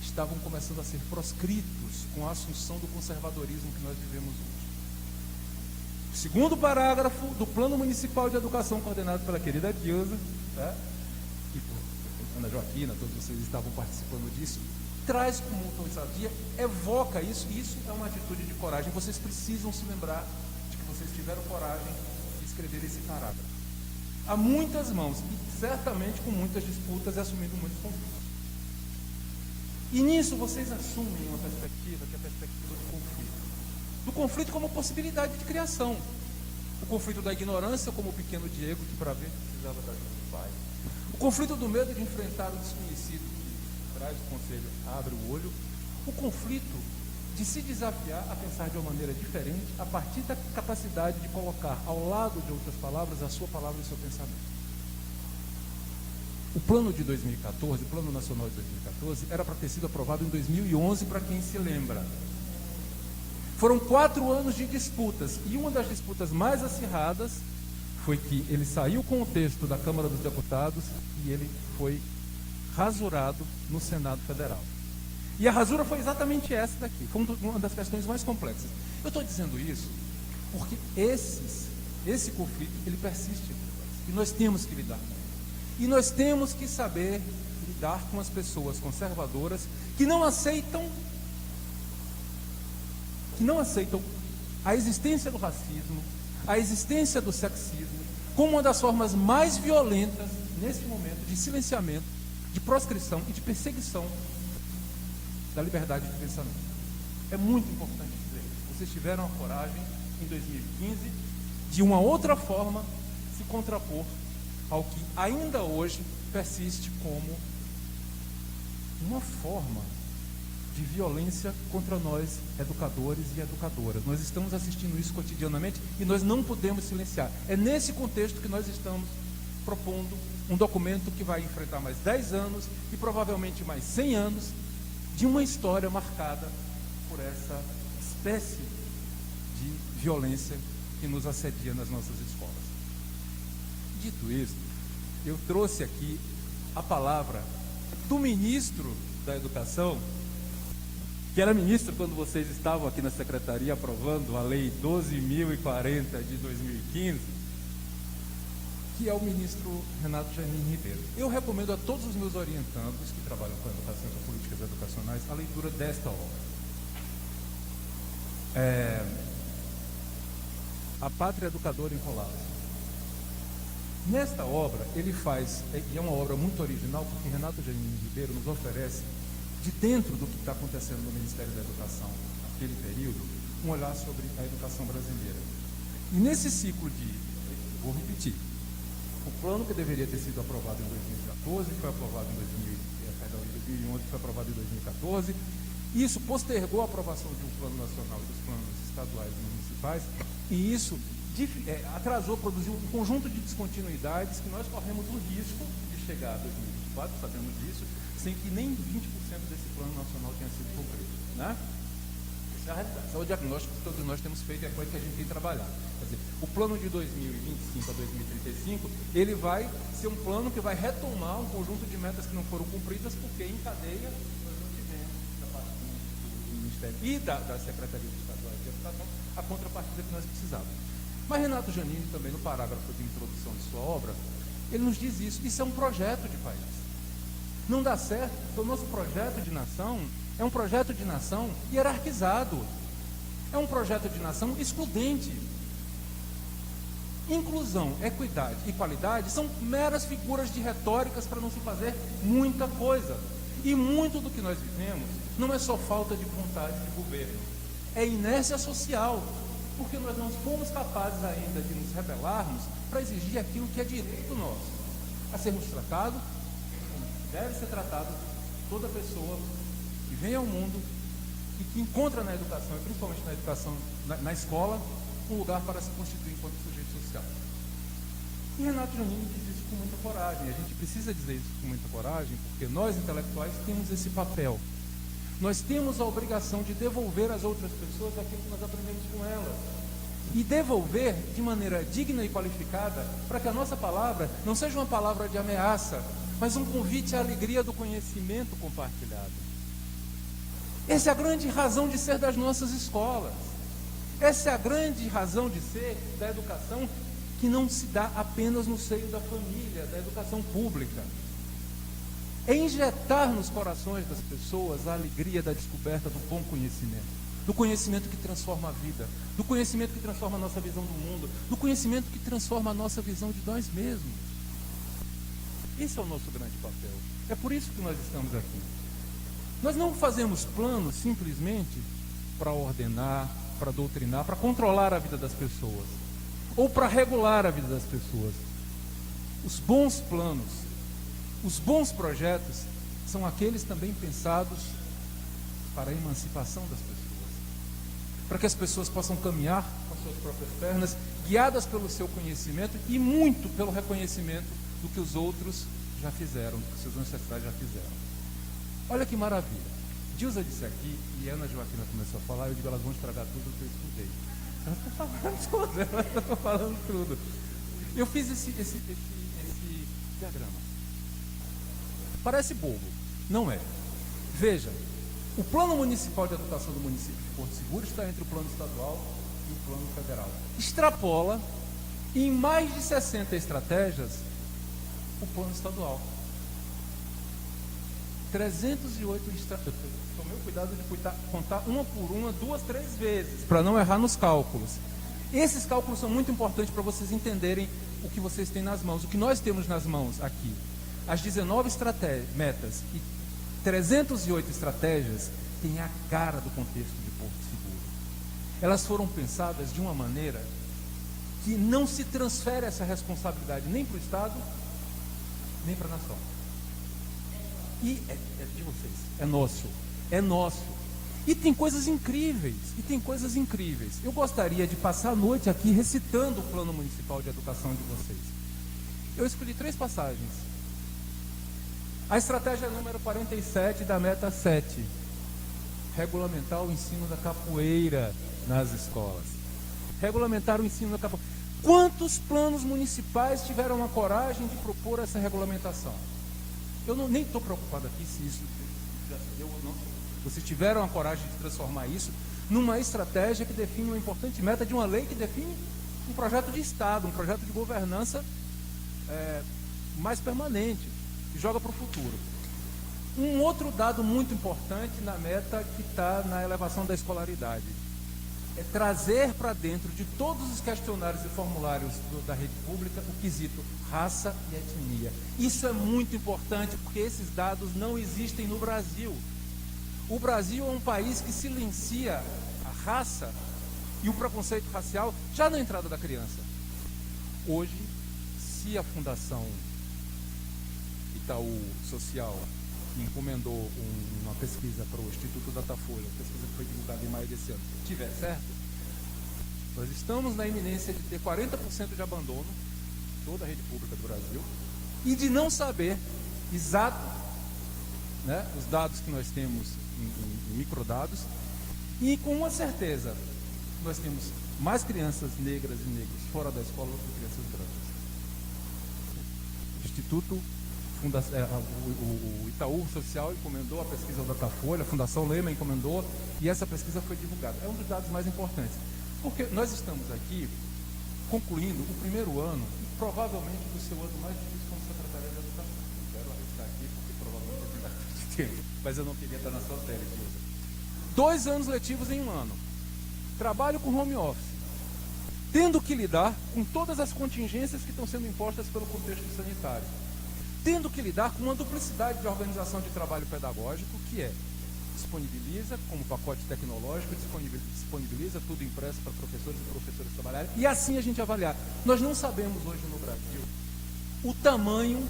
estavam começando a ser proscritos com a assunção do conservadorismo que nós vivemos hoje. O 2º parágrafo do Plano Municipal de Educação, coordenado pela querida Dilza, tá? E por Ana Joaquina, todos vocês estavam participando disso, traz com muita ousadia, evoca isso, e isso é uma atitude de coragem. Vocês precisam se lembrar de que vocês tiveram coragem de escrever esse parágrafo. Há muitas mãos, e certamente com muitas disputas e assumindo muitos conflitos. E nisso vocês assumem uma perspectiva que é a perspectiva do conflito. Do conflito como possibilidade de criação. O conflito da ignorância, como o pequeno Diego, que para ver precisava da ajuda do pai. O conflito do medo de enfrentar o desconhecido, que traz o conselho, abre o olho. O conflito de se desafiar a pensar de uma maneira diferente, a partir da capacidade de colocar ao lado de outras palavras a sua palavra e o seu pensamento. O plano de 2014, o Plano Nacional de 2014, era para ter sido aprovado em 2011, para quem se lembra. Foram 4 anos de disputas, e uma das disputas mais acirradas foi que ele saiu com o texto da Câmara dos Deputados e ele foi rasurado no Senado Federal. E a rasura foi exatamente essa daqui, foi uma das questões mais complexas. Eu estou dizendo isso porque esse conflito, ele persiste entre nós, e nós temos que lidar com ele. E nós temos que saber lidar com as pessoas conservadoras que não aceitam a existência do racismo, a existência do sexismo, como uma das formas mais violentas, nesse momento, de silenciamento, de proscrição e de perseguição da liberdade de pensamento. É muito importante dizer isso. Vocês tiveram a coragem, em 2015, de uma outra forma, se contrapor ao que ainda hoje persiste como uma forma de violência contra nós, educadores e educadoras. Nós estamos assistindo isso cotidianamente e nós não podemos silenciar. É nesse contexto que nós estamos propondo um documento que vai enfrentar mais 10 anos e provavelmente mais 100 anos de uma história marcada por essa espécie de violência que nos assedia nas nossas escolas. Dito isso, eu trouxe aqui a palavra do ministro da Educação, que era ministro quando vocês estavam aqui na secretaria aprovando a Lei 12.040 de 2015, que é o ministro Renato Janine Ribeiro. Eu recomendo a todos os meus orientandos que trabalham com educação e com políticas educacionais a leitura desta obra. A Pátria Educadora em Colapso. Nesta obra, ele faz, e é uma obra muito original, porque Renato Janine Ribeiro nos oferece, de dentro do que está acontecendo no Ministério da Educação, naquele período, um olhar sobre a educação brasileira. E nesse ciclo vou repetir, o plano que deveria ter sido aprovado em 2014, foi aprovado em 2011, foi aprovado em 2014, isso postergou a aprovação de um plano nacional e dos planos estaduais e municipais, e isso atrasou, produziu um conjunto de descontinuidades que nós corremos o risco de chegar a 2024, sabemos disso, sem que nem 20% desse plano nacional tenha sido cumprido, né? Essa é a realidade. Esse é o diagnóstico que todos nós temos feito e é a coisa que a gente tem trabalhado. Quer dizer, o plano de 2025 a 2035, ele vai ser um plano que vai retomar um conjunto de metas que não foram cumpridas, porque em cadeia nós não tivemos da parte do Ministério e da Secretaria de Estaduais de Educação a contrapartida que nós precisávamos. Mas Renato Janine também, no parágrafo de introdução de sua obra, ele nos diz isso. Isso é um projeto de país. Não dá certo, porque o nosso projeto de nação é um projeto de nação hierarquizado. É um projeto de nação excludente. Inclusão, equidade e qualidade são meras figuras de retóricas para não se fazer muita coisa. E muito do que nós vivemos não é só falta de vontade de governo, é inércia social, porque nós não fomos capazes ainda de nos rebelarmos para exigir aquilo que é direito nosso, a sermos tratados como deve ser tratado toda pessoa que vem ao mundo e que encontra na educação, e principalmente na educação, na escola, um lugar para se constituir enquanto sujeito social. E Renato Janine diz isso com muita coragem. A gente precisa dizer isso com muita coragem, porque nós, intelectuais, temos esse papel. Nós temos a obrigação de devolver às outras pessoas aquilo que nós aprendemos com elas. E devolver de maneira digna e qualificada, para que a nossa palavra não seja uma palavra de ameaça, mas um convite à alegria do conhecimento compartilhado. Essa é a grande razão de ser das nossas escolas. Essa é a grande razão de ser da educação, que não se dá apenas no seio da família, da educação pública. É injetar nos corações das pessoas a alegria da descoberta do bom conhecimento, do conhecimento que transforma a vida, do conhecimento que transforma a nossa visão do mundo, do conhecimento que transforma a nossa visão de nós mesmos. Esse é o nosso grande papel. É por isso que nós estamos aqui. Nós não fazemos planos simplesmente para ordenar, para doutrinar, para controlar a vida das pessoas, ou para regular a vida das pessoas. Os bons planos, os bons projetos são aqueles também pensados para a emancipação das pessoas, para que as pessoas possam caminhar com as suas próprias pernas, guiadas pelo seu conhecimento e muito pelo reconhecimento do que os outros já fizeram, do que seus ancestrais já fizeram. Olha que maravilha. Dilsa disse aqui, e Ana Joaquina começou a falar, eu digo, elas vão estragar tudo o que eu estudei. Elas estão falando tudo, elas estão falando tudo. Eu fiz esse diagrama. Parece bobo, não é. Veja, o Plano Municipal de Educação do município de Porto Seguro está entre o plano estadual e o plano federal. Extrapola em mais de 60 estratégias o plano estadual. 308 estratégias. Tomei o cuidado de contar uma por uma, 2, 3 vezes, para não errar nos cálculos. Esses cálculos são muito importantes para vocês entenderem o que vocês têm nas mãos, o que nós temos nas mãos aqui. As 19 metas e 308 estratégias têm a cara do contexto de Porto Seguro. Elas foram pensadas de uma maneira que não se transfere essa responsabilidade nem para o Estado, nem para a nação. E é de vocês, é nosso, é nosso. E tem coisas incríveis, Eu gostaria de passar a noite aqui recitando o Plano Municipal de Educação de vocês. Eu escolhi 3 passagens. A estratégia número 47 da meta 7. Regulamentar o ensino da capoeira nas escolas. Regulamentar o ensino da capoeira. Quantos planos municipais tiveram a coragem de propor essa regulamentação? Eu nem estou preocupado aqui se isso já se deu ou não. Vocês tiveram a coragem de transformar isso numa estratégia que define uma importante meta de uma lei que define um projeto de Estado, um projeto de governança mais permanente, que joga para o futuro. Um outro dado muito importante na meta que está na elevação da escolaridade é trazer para dentro de todos os questionários e formulários da rede pública o quesito raça e etnia. Isso é muito importante porque esses dados não existem no Brasil. O Brasil é um país que silencia a raça e o preconceito racial já na entrada da criança. Hoje, se a Fundação Itaú Social encomendou uma pesquisa para o Instituto Datafolha, a pesquisa que foi divulgada em maio desse ano, tiver certo, nós estamos na iminência de ter 40% de abandono em toda a rede pública do Brasil e de não saber exato, né, os dados que nós temos em microdados, e com uma certeza nós temos mais crianças negras e negros fora da escola do que crianças brancas. O Instituto o Itaú Social encomendou a pesquisa da Datafolha, a Fundação Lema encomendou, e essa pesquisa foi divulgada. É um dos dados mais importantes, porque nós estamos aqui concluindo o primeiro ano, e provavelmente o seu ano mais difícil como secretária de Educação. Não quero arriscar aqui, porque provavelmente tem bastante tempo, mas eu não queria estar na sua pele, Dilza. 2 anos letivos em um ano. Trabalho com home office, tendo que lidar com todas as contingências que estão sendo impostas pelo contexto sanitário, tendo que lidar com uma duplicidade de organização de trabalho pedagógico, que é disponibiliza como pacote tecnológico, disponibiliza tudo impresso para professores e professoras trabalharem, e assim a gente avaliar. Nós não sabemos hoje no Brasil o tamanho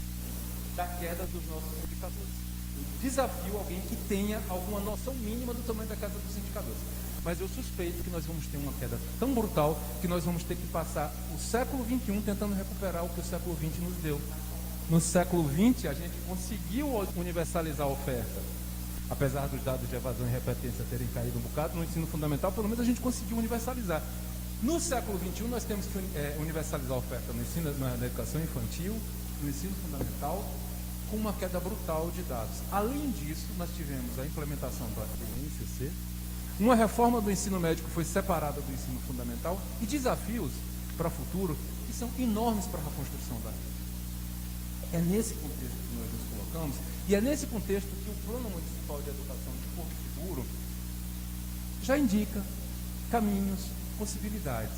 da queda dos nossos indicadores. Eu desafio alguém que tenha alguma noção mínima do tamanho da queda dos indicadores. Mas eu suspeito que nós vamos ter uma queda tão brutal que nós vamos ter que passar o século XXI tentando recuperar o que o século XX nos deu. No século XX, a gente conseguiu universalizar a oferta. Apesar dos dados de evasão e repetência terem caído um bocado, no ensino fundamental, pelo menos a gente conseguiu universalizar. No século XXI, nós temos que universalizar a oferta no ensino, na educação infantil, no ensino fundamental, com uma queda brutal de dados. Além disso, nós tivemos a implementação do NCC, uma reforma do ensino médio que foi separada do ensino fundamental e desafios para o futuro que são enormes para a reconstrução da rede. É nesse contexto que nós nos colocamos e é nesse contexto que o Plano Municipal de Educação de Porto Seguro já indica caminhos, possibilidades.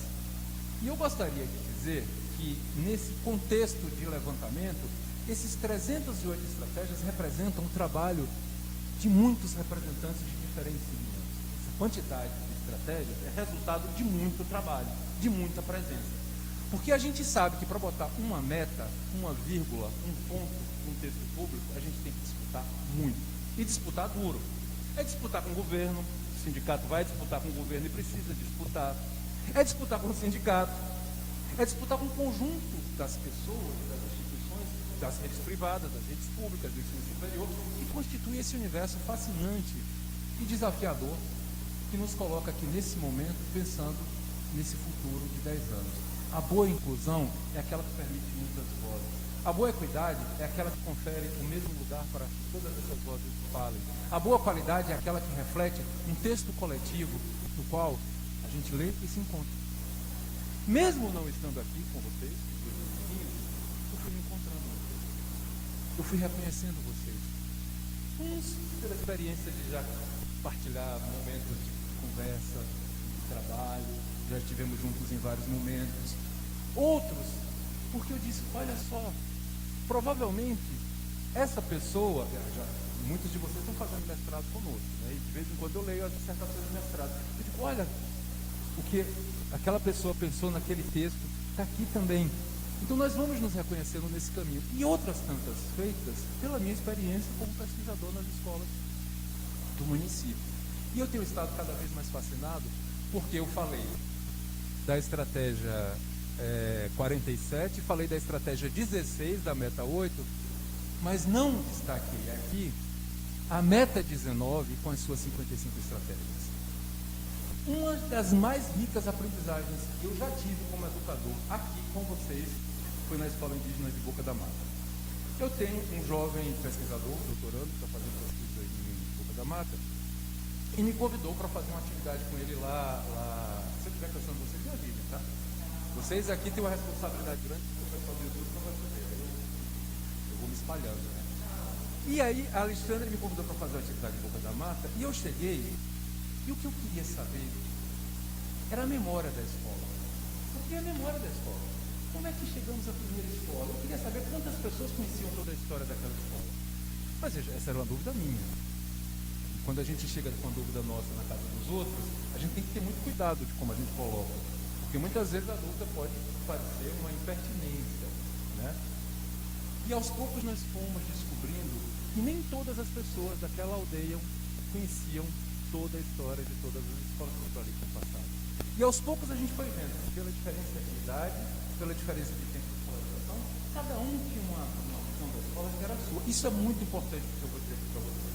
E eu gostaria de dizer que nesse contexto de levantamento, esses 308 estratégias representam um trabalho de muitos representantes de diferentes segmentos. Essa quantidade de estratégias é resultado de muito trabalho, de muita presença. Porque a gente sabe que para botar uma meta, uma vírgula, um ponto num texto público, a gente tem que disputar muito. E disputar duro. É disputar com o governo, o sindicato vai disputar com o governo e precisa disputar. É disputar com o sindicato. É disputar com o conjunto das pessoas, das instituições, das redes privadas, das redes públicas, do ensino superior, que constitui esse universo fascinante e desafiador que nos coloca aqui nesse momento pensando nesse futuro de 10 anos. A boa inclusão é aquela que permite muitas vozes. A boa equidade é aquela que confere o mesmo lugar para que todas essas vozes falem. A boa qualidade é aquela que reflete um texto coletivo no qual a gente lê e se encontra. Mesmo não estando aqui com vocês, eu fui me encontrando com vocês. Eu fui reconhecendo vocês. Uns pela experiência de já partilhar momentos de conversa, de trabalho, já estivemos juntos em vários momentos. Outros, porque eu disse, olha só, provavelmente essa pessoa, muitos de vocês estão fazendo mestrado conosco, né? E de vez em quando eu leio as dissertações de mestrado. Eu digo, olha, o que aquela pessoa pensou naquele texto está aqui também. Então nós vamos nos reconhecendo nesse caminho. E outras tantas feitas pela minha experiência como pesquisador nas escolas do município. E eu tenho estado cada vez mais fascinado porque eu falei da estratégia 47, falei da estratégia 16 da meta 8, mas não destaquei aqui a meta 19 com as suas 55 estratégias. Uma das mais ricas aprendizagens que eu já tive como educador aqui com vocês foi na Escola Indígena de Boca da Mata. Eu tenho um jovem pesquisador, doutorando, que está fazendo pesquisa em Boca da Mata, e me convidou para fazer uma atividade com ele lá. Se eu estiver cansando vocês, me avisem, tá? Vocês aqui têm uma responsabilidade grande, porque o pessoal do YouTube não vai fazer. Eu vou me espalhando, né? E aí, a Alexandra me convidou para fazer uma atividade em Boca da Mata, e eu cheguei. E o que eu queria saber era a memória da escola. Porque é a memória da escola. Como é que chegamos à primeira escola? Eu queria saber quantas pessoas conheciam toda a história daquela escola. Mas veja, essa era uma dúvida minha. E quando a gente chega com uma dúvida nossa na casa dos outros, a gente tem que ter muito cuidado de como a gente coloca. Porque muitas vezes a dúvida pode parecer uma impertinência, né? E aos poucos nós fomos descobrindo que nem todas as pessoas daquela aldeia conheciam toda a história de todas as escolas que ali com o passado. E aos poucos a gente foi vendo, pela diferença de idade, pela diferença de tempo de escolarização, cada um tinha uma visão da escola que era a sua. Isso é muito importante que eu vou dizer aqui para vocês.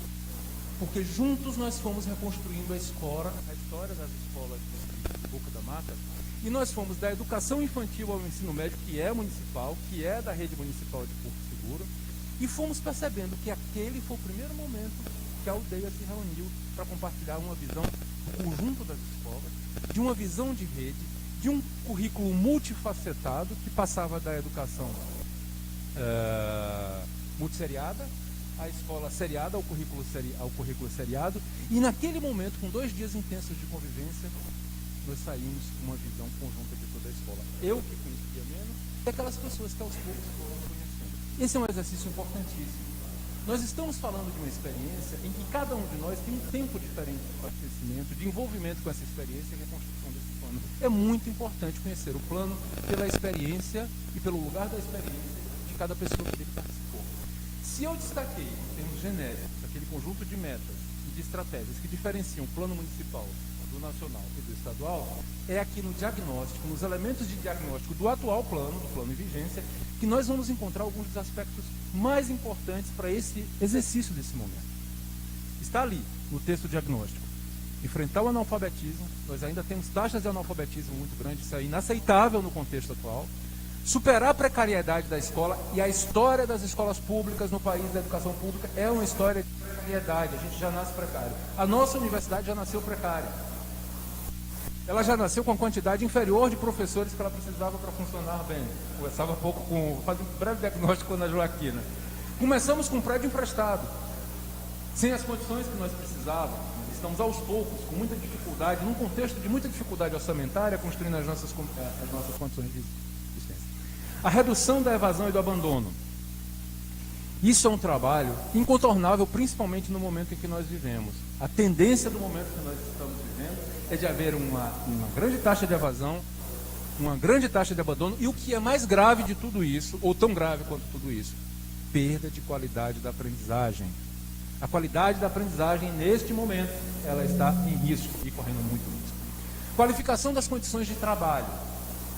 Porque juntos nós fomos reconstruindo a história das escolas de Boca da Mata, e nós fomos da educação infantil ao ensino médio, que é municipal, que é da rede municipal de Porto Seguro, e fomos percebendo que aquele foi o primeiro momento que a aldeia se reuniu para compartilhar uma visão do conjunto das escolas, de uma visão de rede, de um currículo multifacetado que passava da educação multisseriada, à escola seriada, ao currículo seriado, e naquele momento, com 2 dias intensos de convivência, nós saímos com uma visão conjunta de toda a escola. Eu que conhecia menos, e aquelas pessoas que aos poucos foram conhecendo. Esse é um exercício importantíssimo. Nós estamos falando de uma experiência em que cada um de nós tem um tempo diferente de abastecimento, de envolvimento com essa experiência e reconstrução desse plano. É muito importante conhecer o plano pela experiência e pelo lugar da experiência de cada pessoa que dele participou. Se eu destaquei, em termos genéricos, aquele conjunto de metas e de estratégias que diferenciam o plano municipal do nacional e do estadual, é aqui no diagnóstico, nos elementos de diagnóstico do atual plano, do plano em vigência, que nós vamos encontrar alguns dos aspectos mais importantes para esse exercício desse momento. Está ali, no texto diagnóstico. Enfrentar o analfabetismo, nós ainda temos taxas de analfabetismo muito grandes, isso é inaceitável no contexto atual. Superar a precariedade da escola, e a história das escolas públicas no país da educação pública é uma história de precariedade, a gente já nasce precário. A nossa universidade já nasceu precária. Ela já nasceu com a quantidade inferior de professores que ela precisava para funcionar bem. Conversava fazia um breve diagnóstico na Joaquina. Começamos com um prédio emprestado, sem as condições que nós precisávamos. Estamos aos poucos, com muita dificuldade, num contexto de muita dificuldade orçamentária, construindo as nossas condições de existência. A redução da evasão e do abandono. Isso é um trabalho incontornável, principalmente no momento em que nós vivemos. A tendência do momento que nós estamos vivendo é de haver uma grande taxa de evasão, uma grande taxa de abandono, e o que é mais grave de tudo isso, ou tão grave quanto tudo isso, perda de qualidade da aprendizagem. A qualidade da aprendizagem, neste momento, ela está em risco e correndo muito risco. Qualificação das condições de trabalho.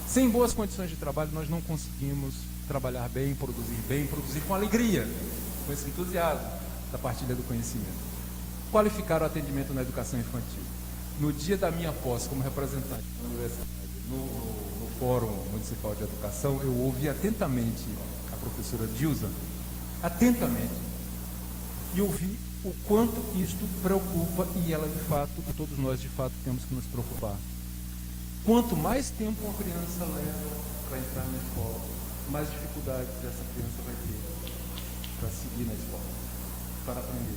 Sem boas condições de trabalho, nós não conseguimos trabalhar bem, produzir com alegria, com esse entusiasmo da partilha do conhecimento. Qualificar o atendimento na educação infantil. No dia da minha posse como representante da universidade no Fórum Municipal de Educação, eu ouvi atentamente a professora Dilza, atentamente, e ouvi o quanto isto preocupa, e ela de fato, todos nós de fato temos que nos preocupar. Quanto mais tempo uma criança leva para entrar na escola, mais dificuldade essa criança vai ter para seguir na escola, para aprender,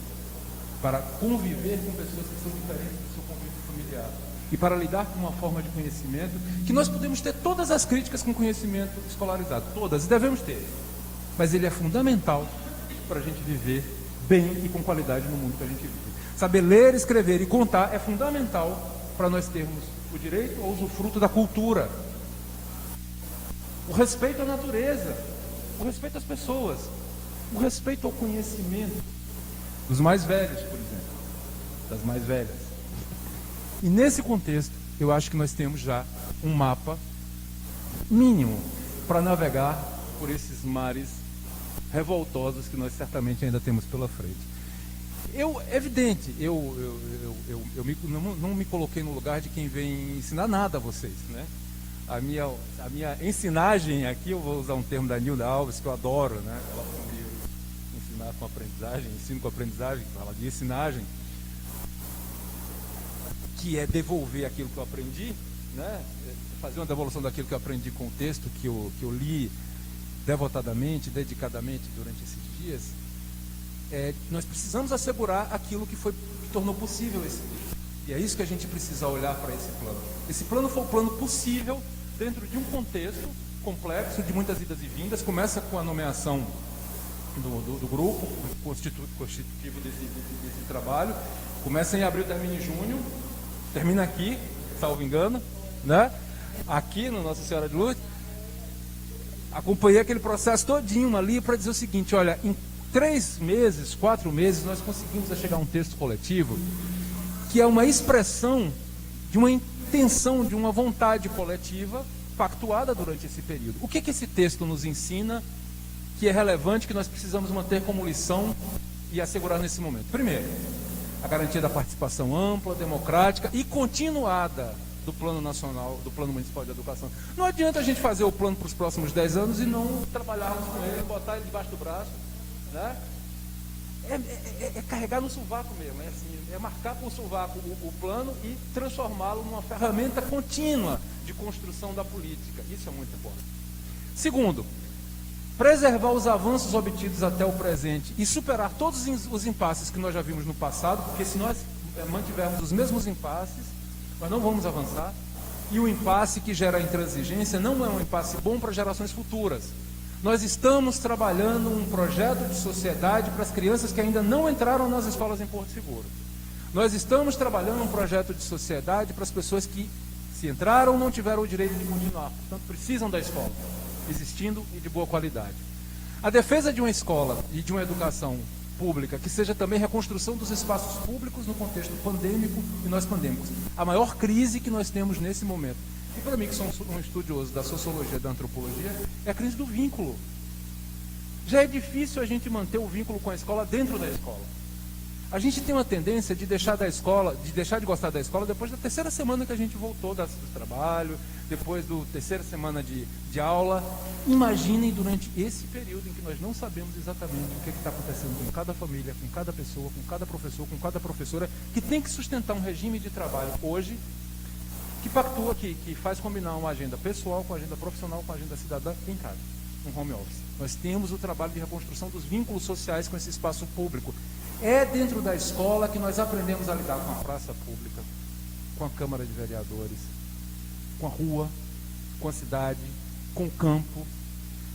para conviver com pessoas que são diferentes do seu convívio familiar e para lidar com uma forma de conhecimento que nós podemos ter todas as críticas com conhecimento escolarizado, todas, e devemos ter, mas ele é fundamental para a gente viver bem e com qualidade no mundo que a gente vive. Saber ler, escrever e contar é fundamental para nós termos o direito ao usufruto da cultura, o respeito à natureza, o respeito às pessoas, o respeito ao conhecimento dos mais velhos, por exemplo, das mais velhas. E nesse contexto, eu acho que nós temos já um mapa mínimo para navegar por esses mares revoltosos que nós certamente ainda temos pela frente. É evidente, não me coloquei no lugar de quem vem ensinar nada a vocês, né? A minha ensinagem aqui, eu vou usar um termo da Nilda Alves, que eu adoro, né? Ela veio ensinar com aprendizagem, ensino com aprendizagem, fala de ensinagem, que é devolver aquilo que eu aprendi, né? Fazer uma devolução daquilo que eu aprendi com o texto que eu li devotadamente, dedicadamente durante esses dias. Nós precisamos assegurar aquilo que tornou possível esse texto. E é isso que a gente precisa olhar para esse plano. Esse plano foi o plano possível dentro de um contexto complexo, de muitas idas e vindas. Começa com a nomeação do grupo constitutivo desse trabalho. Começa em abril, termina em junho. Termina aqui, salvo engano, né? Aqui no Nossa Senhora de Lourdes. Acompanhei aquele processo todinho ali para dizer o seguinte: olha, em 3 meses, 4 meses, nós conseguimos chegar a um texto coletivo que é uma expressão de uma intenção, de uma vontade coletiva pactuada durante esse período. O que esse texto nos ensina que é relevante, que nós precisamos manter como lição e assegurar nesse momento? Primeiro, a garantia da participação ampla, democrática e continuada do Plano Nacional, do Plano Municipal de Educação. Não adianta a gente fazer o plano para os próximos 10 anos e não trabalharmos com ele, botar ele debaixo do braço, né? É carregar no sovaco mesmo, é marcar com o sovaco o plano e transformá-lo numa ferramenta contínua de construção da política. Isso é muito importante. Segundo, preservar os avanços obtidos até o presente e superar todos os impasses que nós já vimos no passado, porque se nós mantivermos os mesmos impasses, nós não vamos avançar. E o impasse que gera a intransigência não é um impasse bom para gerações futuras. Nós estamos trabalhando um projeto de sociedade para as crianças que ainda não entraram nas escolas em Porto Seguro. Nós estamos trabalhando um projeto de sociedade para as pessoas que, se entraram, não tiveram o direito de continuar. Portanto, precisam da escola, existindo e de boa qualidade. A defesa de uma escola e de uma educação pública, que seja também reconstrução dos espaços públicos no contexto pandêmico e nós-pandêmicos. A maior crise que nós temos nesse momento, e para mim que sou um estudioso da sociologia e da antropologia, é a crise do vínculo. Já é difícil a gente manter o vínculo com a escola dentro da escola. A gente tem uma tendência de deixar de gostar da escola depois da 3ª semana que a gente voltou do trabalho, depois da 3ª semana de aula. Imaginem durante esse período em que nós não sabemos exatamente o que está acontecendo com cada família, com cada pessoa, com cada professor, com cada professora, que tem que sustentar um regime de trabalho hoje, que pactua, que faz combinar uma agenda pessoal com a agenda profissional, com a agenda cidadã em casa, um home office. Nós temos o trabalho de reconstrução dos vínculos sociais com esse espaço público. É dentro da escola que nós aprendemos a lidar com a praça pública, com a Câmara de Vereadores, com a rua, com a cidade, com o campo,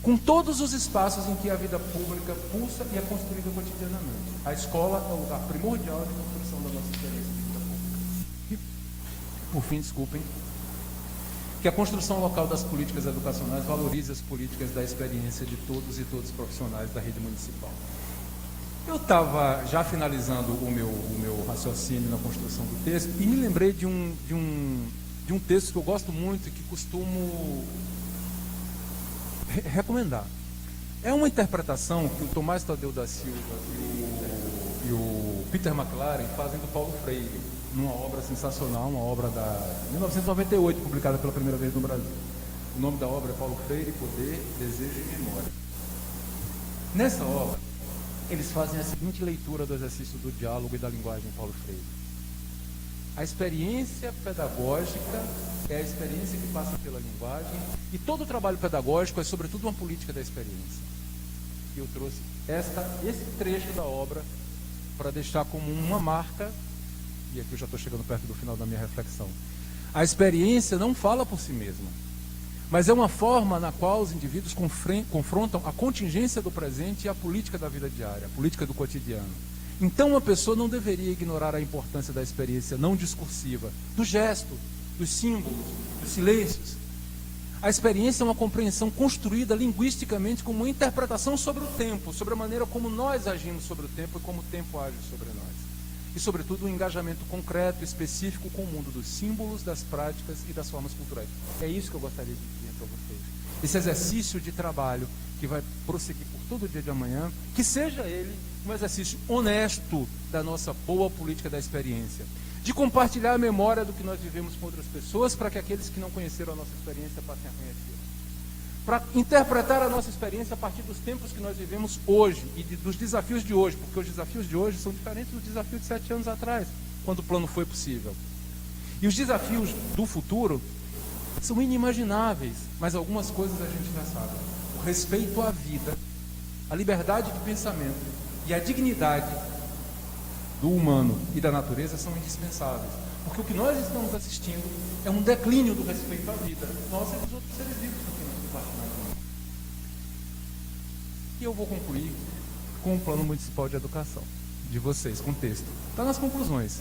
com todos os espaços em que a vida pública pulsa e é construída cotidianamente. A escola é o lugar primordial de construção da nossa experiência de vida pública. E, por fim, desculpem, que a construção local das políticas educacionais valorize as políticas da experiência de todos e todas os profissionais da rede municipal. Eu estava já finalizando o meu raciocínio na construção do texto e me lembrei de um texto que eu gosto muito e que costumo recomendar. É uma interpretação que o Tomás Tadeu da Silva e o Peter McLaren fazem do Paulo Freire. numa obra sensacional, uma obra da 1998, publicada pela primeira vez no Brasil. O nome da obra é Paulo Freire, Poder, Desejo e Memória. Nessa obra, eles fazem a seguinte leitura do exercício do diálogo e da linguagem Paulo Freire. A experiência pedagógica é a experiência que passa pela linguagem, e todo o trabalho pedagógico é, sobretudo, uma política da experiência. E eu trouxe esse trecho da obra para deixar como uma marca, e aqui eu já estou chegando perto do final da minha reflexão. A experiência não fala por si mesma, mas é uma forma na qual os indivíduos confrontam a contingência do presente e a política da vida diária, a política do cotidiano. Então, uma pessoa não deveria ignorar a importância da experiência não discursiva, do gesto, dos símbolos, dos silêncios. A experiência é uma compreensão construída linguisticamente como uma interpretação sobre o tempo, sobre a maneira como nós agimos sobre o tempo e como o tempo age sobre nós. E, sobretudo, um engajamento concreto, específico com o mundo dos símbolos, das práticas e das formas culturais. É isso que eu gostaria de dizer para vocês. Esse exercício de trabalho que vai prosseguir por todo o dia de amanhã, que seja ele um exercício honesto da nossa boa política da experiência, de compartilhar a memória do que nós vivemos com outras pessoas, para que aqueles que não conheceram a nossa experiência passem a conhecer. Para interpretar a nossa experiência a partir dos tempos que nós vivemos hoje e dos desafios de hoje, porque os desafios de hoje são diferentes dos desafios de 7 anos atrás, quando o plano foi possível. E os desafios do futuro são inimagináveis, mas algumas coisas a gente já sabe. O respeito à vida, a liberdade de pensamento e a dignidade do humano e da natureza são indispensáveis. Porque o que nós estamos assistindo é um declínio do respeito à vida. Nós e os outros seres vivos que temos compartilhado. E eu vou concluir com o Plano Municipal de Educação de vocês, com o texto. Está nas conclusões.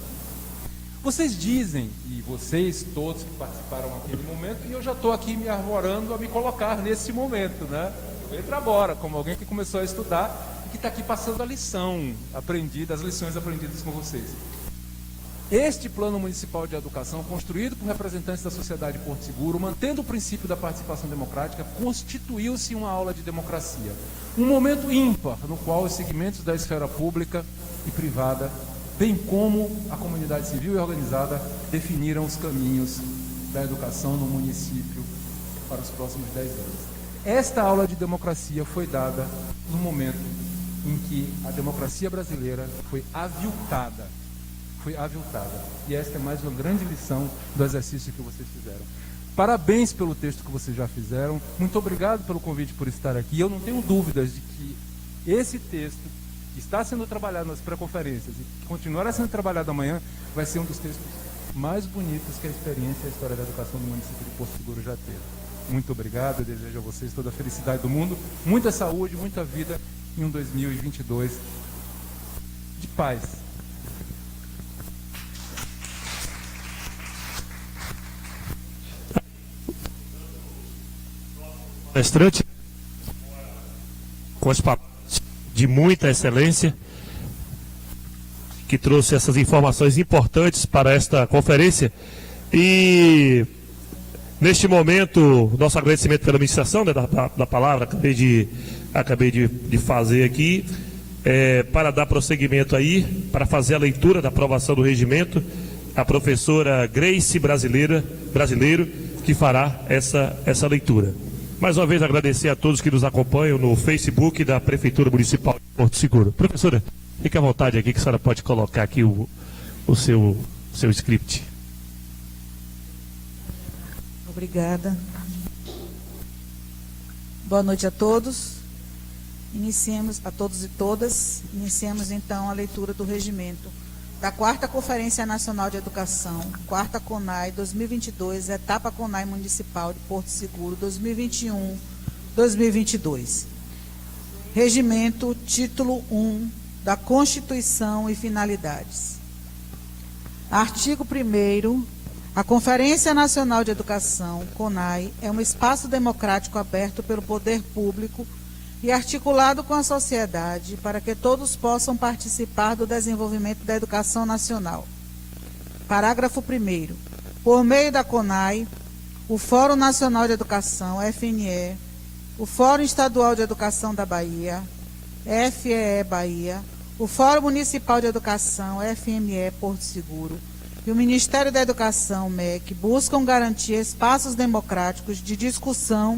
Vocês dizem, e vocês todos que participaram naquele momento, e eu já estou aqui me arvorando a me colocar nesse momento, né? Eu entro agora, como alguém que começou a estudar e que está aqui passando a lição aprendida, as lições aprendidas com vocês. Este Plano Municipal de Educação, construído por representantes da sociedade Porto Seguro, mantendo o princípio da participação democrática, constituiu-se uma aula de democracia. Um momento ímpar no qual os segmentos da esfera pública e privada, bem como a comunidade civil e organizada, definiram os caminhos da educação no município para os próximos 10 anos. Esta aula de democracia foi dada no momento em que a democracia brasileira foi aviltada. E esta é mais uma grande lição do exercício que vocês fizeram. Parabéns pelo texto que vocês já fizeram. Muito obrigado pelo convite por estar aqui. Eu não tenho dúvidas de que esse texto, que está sendo trabalhado nas pré-conferências e que continuará sendo trabalhado amanhã, vai ser um dos textos mais bonitos que a experiência e a história da educação do município de Porto Seguro já teve. Muito obrigado. Eu desejo a vocês toda a felicidade do mundo, muita saúde, muita vida em um 2022 de paz. Palestrante, com as palavras de muita excelência, que trouxe essas informações importantes para esta conferência. E neste momento, nosso agradecimento pela administração, né, da palavra, acabei de fazer aqui, para dar prosseguimento aí, para fazer a leitura da aprovação do regimento, a professora Grace Brasileiro, que fará essa leitura. Mais uma vez agradecer a todos que nos acompanham no Facebook da Prefeitura Municipal de Porto Seguro. Professora, fique à vontade aqui que a senhora pode colocar aqui o seu script. Obrigada. Boa noite a todos. Iniciemos, a todos e todas, iniciemos então a leitura do regimento da 4ª Conferência Nacional de Educação, 4ª CONAI 2022, etapa CONAI Municipal de Porto Seguro 2021-2022. Regimento, título 1 da Constituição e finalidades. Artigo 1º. A Conferência Nacional de Educação, CONAI, é um espaço democrático aberto pelo poder público e articulado com a sociedade para que todos possam participar do desenvolvimento da educação nacional. Parágrafo 1º. Por meio da CONAI, o Fórum Nacional de Educação, FNE, o Fórum Estadual de Educação da Bahia, FEE Bahia, o Fórum Municipal de Educação, FME Porto Seguro, e o Ministério da Educação, MEC, buscam garantir espaços democráticos de discussão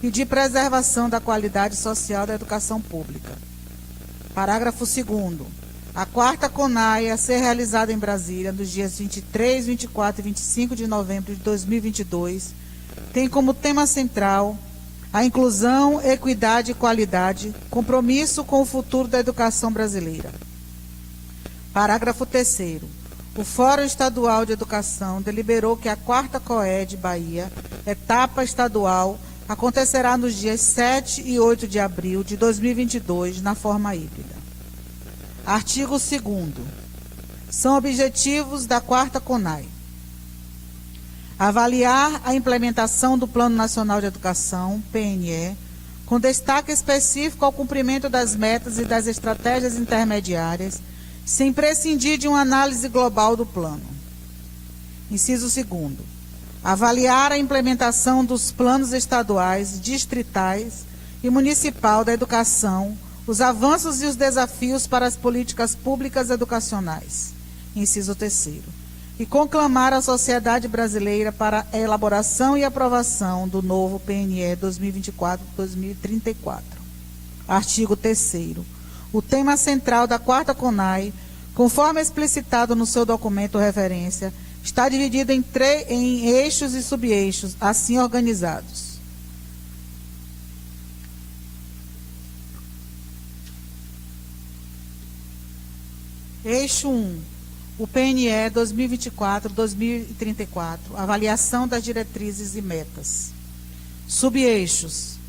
e de preservação da qualidade social da educação pública. Parágrafo 2º. A 4ª CONAI, a ser realizada em Brasília nos dias 23, 24 e 25 de novembro de 2022, tem como tema central a inclusão, equidade e qualidade, compromisso com o futuro da educação brasileira. Parágrafo 3º. O Fórum Estadual de Educação deliberou que a 4ª COED Bahia, etapa estadual, acontecerá nos dias 7 e 8 de abril de 2022, na forma híbrida. Artigo 2º. São objetivos da 4ª CONAI: avaliar a implementação do Plano Nacional de Educação, PNE, com destaque específico ao cumprimento das metas e das estratégias intermediárias, sem prescindir de uma análise global do plano. Inciso 2º. Avaliar a implementação dos planos estaduais, distritais e municipal da educação, os avanços e os desafios para as políticas públicas educacionais. Inciso 3º. E conclamar a sociedade brasileira para a elaboração e aprovação do novo PNE 2024-2034. Artigo 3º. O tema central da 4ª CONAI, conforme explicitado no seu documento referência, está dividido em eixos e subeixos, assim organizados. Eixo 1. O PNE 2024-2034, avaliação das diretrizes e metas. Subeixos: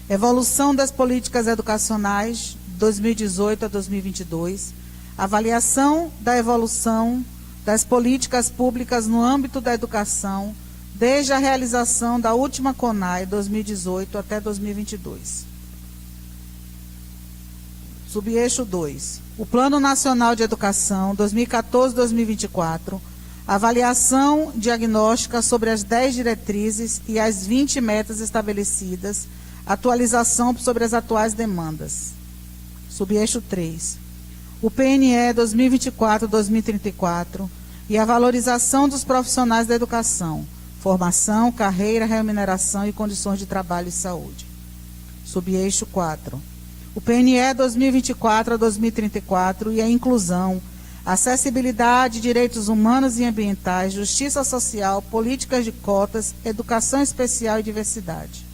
evolução das políticas educacionais 2018 a 2022, avaliação da evolução das políticas públicas no âmbito da educação, desde a realização da última CONAI 2018 até 2022. Subeixo 2. O Plano Nacional de Educação 2014-2024, avaliação diagnóstica sobre as 10 diretrizes e as 20 metas estabelecidas, atualização sobre as atuais demandas. Subeixo 3. O PNE 2024-2034 e a valorização dos profissionais da educação, formação, carreira, remuneração e condições de trabalho e saúde. Subeixo 4. O PNE 2024-2034 e a inclusão, acessibilidade, direitos humanos e ambientais, justiça social, políticas de cotas, educação especial e diversidade.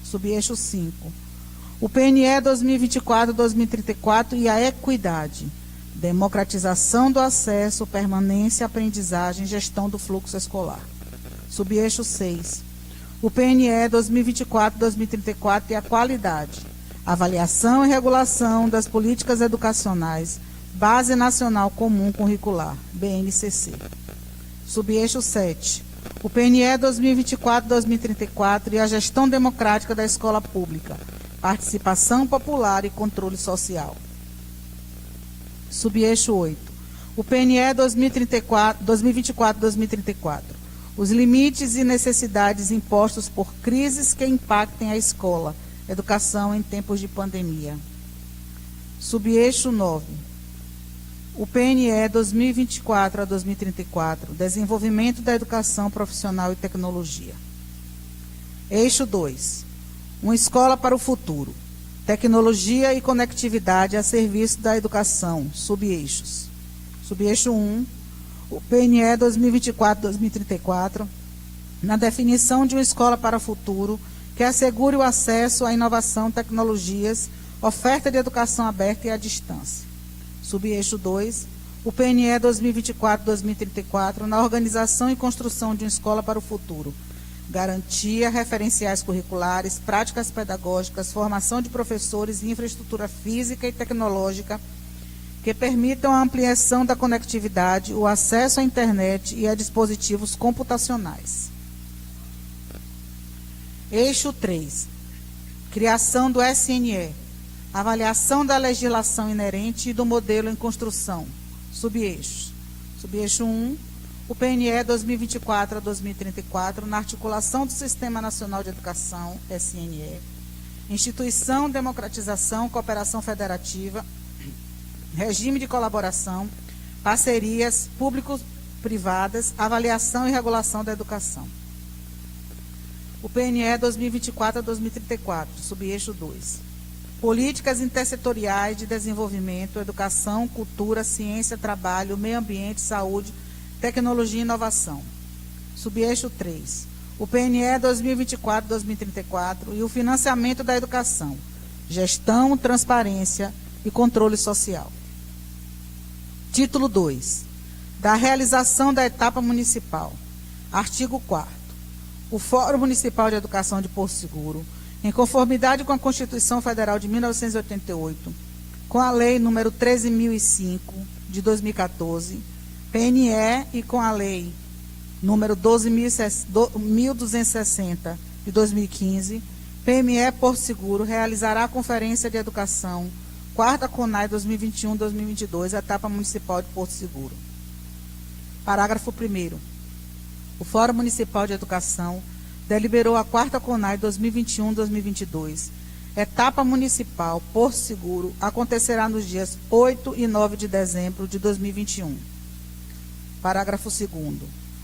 Subeixo 5. O PNE 2024-2034 e a equidade, democratização do acesso, permanência, aprendizagem, gestão do fluxo escolar. Subeixo 6. O PNE 2024-2034 e a qualidade, avaliação e regulação das políticas educacionais, Base Nacional Comum Curricular, BNCC. Subeixo 7. O PNE 2024-2034 e a gestão democrática da escola pública, participação popular e controle social. Subeixo 8. O PNE 2024-2034. Os limites e necessidades impostos por crises que impactem a escola, educação em tempos de pandemia. Subeixo 9. O PNE 2024 a 2034, desenvolvimento da educação profissional e tecnologia. Eixo 2. Uma escola para o futuro, tecnologia e conectividade a serviço da educação, subeixos. Subeixo 1. O PNE 2024-2034, na definição de uma escola para o futuro, que assegure o acesso à inovação, tecnologias, oferta de educação aberta e à distância. Subeixo 2, o PNE 2024-2034, na organização e construção de uma escola para o futuro, garantia, referenciais curriculares, práticas pedagógicas, formação de professores e infraestrutura física e tecnológica que permitam a ampliação da conectividade, o acesso à internet e a dispositivos computacionais. Eixo 3. Criação do SNE. Avaliação da legislação inerente e do modelo em construção. Subeixos. Subeixo 1. O PNE 2024 a 2034, na articulação do Sistema Nacional de Educação, SNE. Instituição, democratização, cooperação federativa, regime de colaboração, parcerias privadas, avaliação e regulação da educação. O PNE 2024 a 2034, subeixo 2. Políticas intersetoriais de desenvolvimento, educação, cultura, ciência, trabalho, meio ambiente, saúde, tecnologia e inovação. Subeixo 3. O PNE 2024 a 2034 e o financiamento da educação, gestão, transparência e controle social. Título 2. Da realização da etapa municipal. Artigo 4º. O Fórum Municipal de Educação de Porto Seguro, em conformidade com a Constituição Federal de 1988, com a Lei nº 13.005, de 2014, PNE, e com a Lei nº 12.260, de 2015, PME Porto Seguro realizará a Conferência de Educação, 4ª CONAI 2021-2022, etapa municipal de Porto Seguro. Parágrafo 1º. O Fórum Municipal de Educação deliberou a 4ª CONAI 2021-2022. Etapa municipal Porto Seguro acontecerá nos dias 8 e 9 de dezembro de 2021. Parágrafo 2º.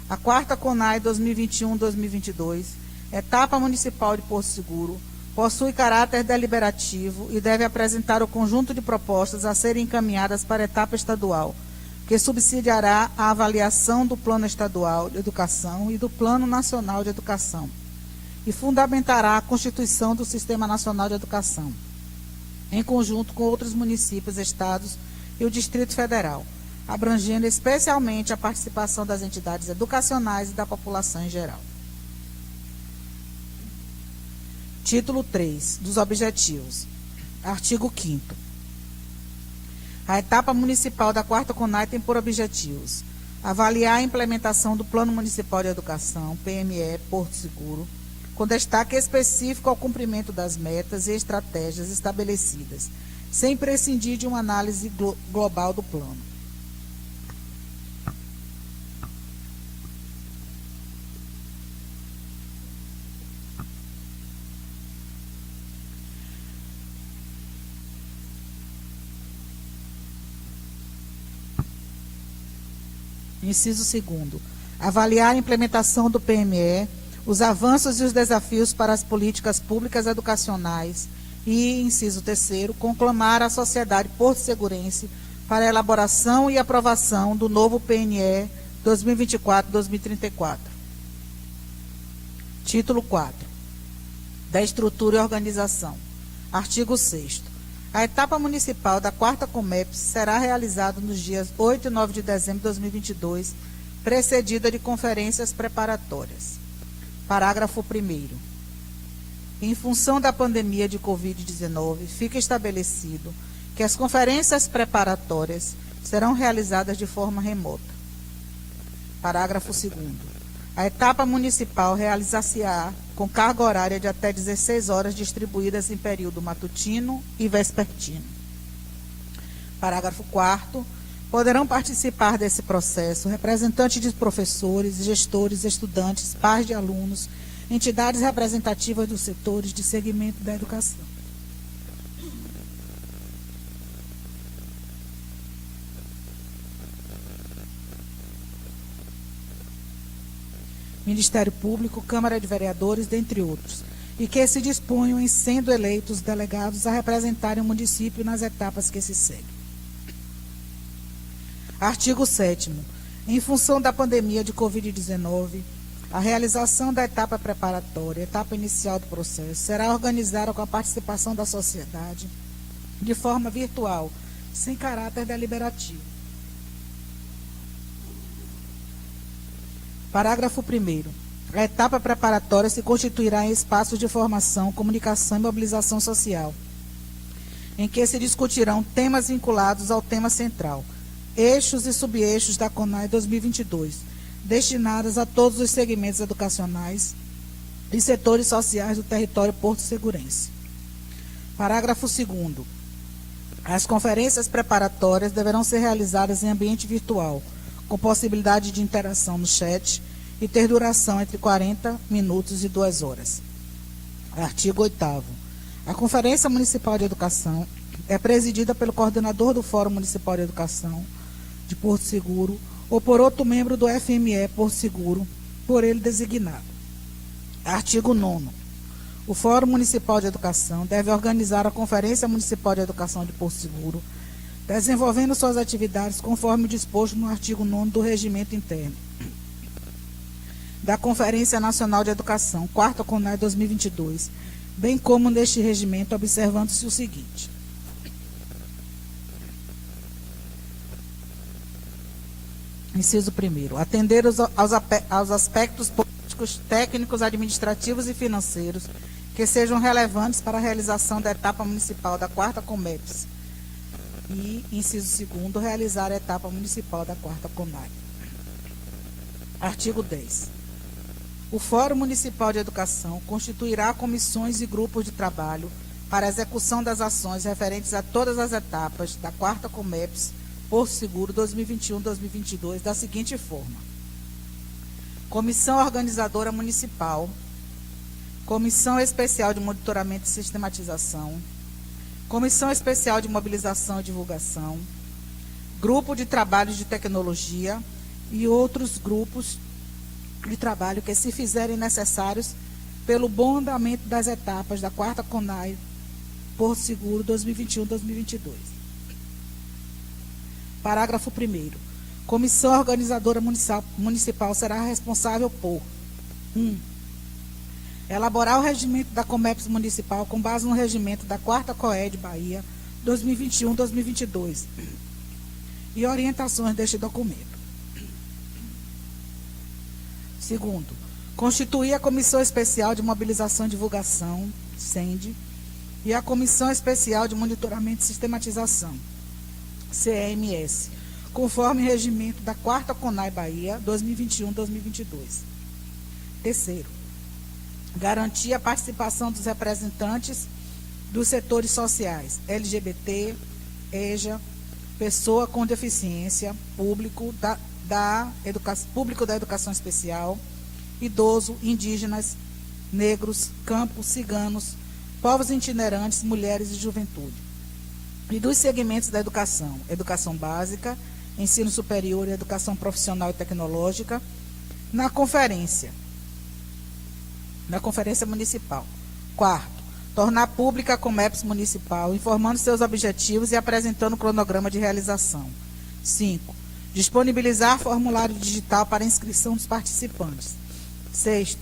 A 4ª CONAI 2021-2022, etapa municipal de Porto Seguro, possui caráter deliberativo e deve apresentar o conjunto de propostas a serem encaminhadas para a etapa estadual, que subsidiará a avaliação do Plano Estadual de Educação e do Plano Nacional de Educação, e fundamentará a constituição do Sistema Nacional de Educação, em conjunto com outros municípios, estados e o Distrito Federal, abrangendo especialmente a participação das entidades educacionais e da população em geral. Título 3, dos objetivos. Artigo 5º. A etapa municipal da 4ª CONAI tem por objetivos avaliar a implementação do Plano Municipal de Educação, PME, Porto Seguro, com destaque específico ao cumprimento das metas e estratégias estabelecidas, sem prescindir de uma análise global do plano. Inciso 2º. Avaliar a implementação do PME, os avanços e os desafios para as políticas públicas educacionais e, inciso 3º, conclamar a sociedade porto-segurense para a elaboração e aprovação do novo PNE 2024-2034. Título 4. Da estrutura e organização. Artigo 6º. A etapa municipal da 4ª COMEPS será realizada nos dias 8 e 9 de dezembro de 2022, precedida de conferências preparatórias. Parágrafo 1º. Em função da pandemia de Covid-19, fica estabelecido que as conferências preparatórias serão realizadas de forma remota. Parágrafo 2º. A etapa municipal realizar-se-á com carga horária de até 16 horas distribuídas em período matutino e vespertino. Parágrafo 4º. Poderão participar desse processo representantes de professores, gestores, estudantes, pais de alunos, entidades representativas dos setores de segmento da educação. Ministério Público, Câmara de Vereadores, dentre outros, e que se disponham em sendo eleitos delegados a representarem o município nas etapas que se seguem. Artigo 7º. Em função da pandemia de Covid-19, a realização da etapa preparatória, etapa inicial do processo, será organizada com a participação da sociedade de forma virtual, sem caráter deliberativo. Parágrafo 1º. A etapa preparatória se constituirá em espaços de formação, comunicação e mobilização social, em que se discutirão temas vinculados ao tema central, eixos e subeixos da CONAI 2022, destinados a todos os segmentos educacionais e setores sociais do território porto-segurense. Parágrafo 2º. As conferências preparatórias deverão ser realizadas em ambiente virtual, com possibilidade de interação no chat e ter duração entre 40 minutos e 2 horas. Artigo 8º. A Conferência Municipal de Educação é presidida pelo coordenador do Fórum Municipal de Educação de Porto Seguro ou por outro membro do FME por seguro, por ele designado. Artigo 9º. O Fórum Municipal de Educação deve organizar a Conferência Municipal de Educação de Porto Seguro, desenvolvendo suas atividades conforme disposto no artigo 9º do Regimento Interno da Conferência Nacional de Educação, 4ª CONAE 2022, bem como neste regimento, observando-se o seguinte. Inciso 1º. Atender aos aspectos políticos, técnicos, administrativos e financeiros que sejam relevantes para a realização da etapa municipal da 4ª COMEPS. E, inciso 2º, realizar a etapa municipal da 4ª CONAE. Artigo 10. O Fórum Municipal de Educação constituirá comissões e grupos de trabalho para a execução das ações referentes a todas as etapas da 4ª COMEPS Porto Seguro 2021-2022 da seguinte forma: Comissão Organizadora Municipal, Comissão Especial de Monitoramento e Sistematização, Comissão Especial de Mobilização e Divulgação, Grupo de Trabalhos de Tecnologia e outros grupos de trabalho que se fizerem necessários pelo bom andamento das etapas da 4ª CONAE Porto Seguro 2021-2022. Parágrafo 1º. Comissão Organizadora Municipal será responsável por 1. Elaborar o regimento da COMEPS Municipal com base no regimento da 4ª COED Bahia 2021-2022 e orientações deste documento. 2. Constituir a Comissão Especial de Mobilização e Divulgação, CEND, e a Comissão Especial de Monitoramento e Sistematização, CEMS, conforme regimento da 4ª CONAE Bahia 2021-2022. 3. Garantir a participação dos representantes dos setores sociais, LGBT, EJA, pessoa com deficiência, público da educação especial, idoso, indígenas, negros, campos, ciganos, povos itinerantes, mulheres e juventude. E dos segmentos da educação: educação básica, ensino superior e educação profissional e tecnológica, na conferência municipal. 4. Tornar pública a COMEPS municipal, informando seus objetivos e apresentando o cronograma de realização. 5. Disponibilizar formulário digital para inscrição dos participantes. 6.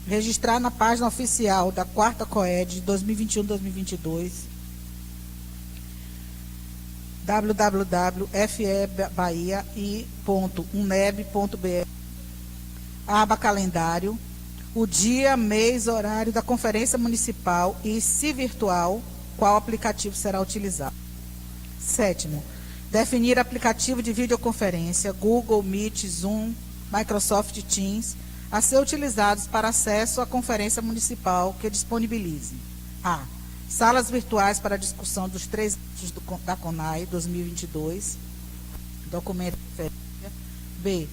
Registrar na página oficial da 4ª COED 2021-2022, www.febahia.uneb.br, aba calendário, o dia, mês, horário da conferência municipal e, se virtual, qual aplicativo será utilizado. 7. Definir aplicativo de videoconferência, Google Meet, Zoom, Microsoft Teams, a ser utilizados para acesso à conferência municipal que disponibilize: a. Salas virtuais para discussão dos 3 eixos da CONAE 2022, documento de referência. B.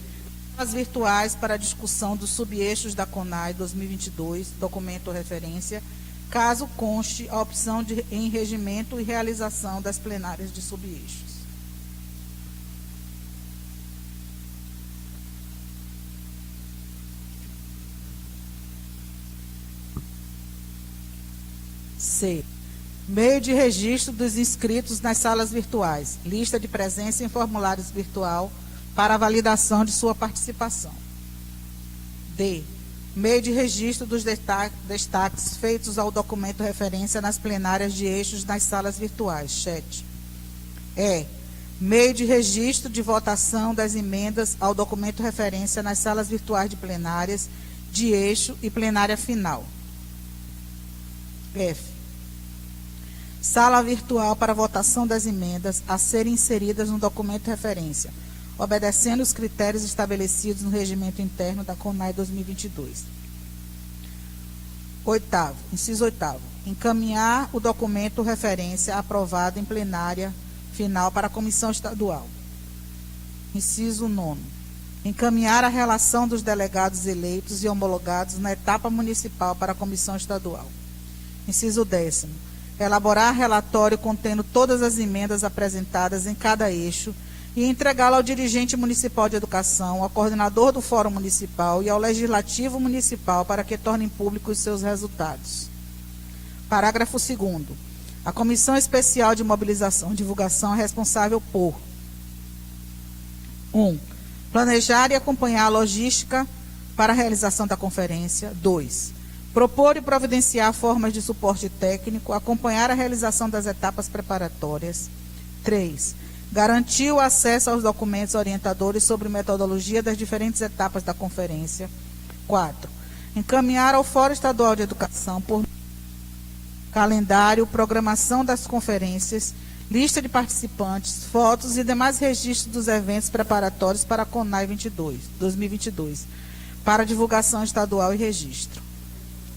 Salas virtuais para discussão dos subeixos da CONAE 2022, documento referência, caso conste a opção em regimento e realização das plenárias de subeixos. C. Meio de registro dos inscritos nas salas virtuais, lista de presença em formulários virtual para a validação de sua participação. D. Meio de registro dos destaques feitos ao documento referência nas plenárias de eixos nas salas virtuais, chat. E. Meio de registro de votação das emendas ao documento referência nas salas virtuais de plenárias, de eixo e plenária final. F. Sala virtual para votação das emendas a serem inseridas no documento de referência, obedecendo os critérios estabelecidos no regimento interno da CONAE 2022. 8º, inciso 8º, encaminhar o documento referência aprovado em plenária final para a comissão estadual. Inciso 9º, encaminhar a relação dos delegados eleitos e homologados na etapa municipal para a comissão estadual. Inciso 10º, elaborar relatório contendo todas as emendas apresentadas em cada eixo e entregá-la ao dirigente municipal de educação, ao coordenador do Fórum Municipal e ao Legislativo Municipal para que tornem públicos seus resultados. Parágrafo 2º. A Comissão Especial de Mobilização e Divulgação é responsável por 1. Planejar e acompanhar a logística para a realização da conferência. 2. Propor e providenciar formas de suporte técnico, acompanhar a realização das etapas preparatórias. 3. Garantir o acesso aos documentos orientadores sobre metodologia das diferentes etapas da conferência. 4. Encaminhar ao Fórum Estadual de Educação por calendário, programação das conferências, lista de participantes, fotos e demais registros dos eventos preparatórios para a CONAI 2022, para divulgação estadual e registro.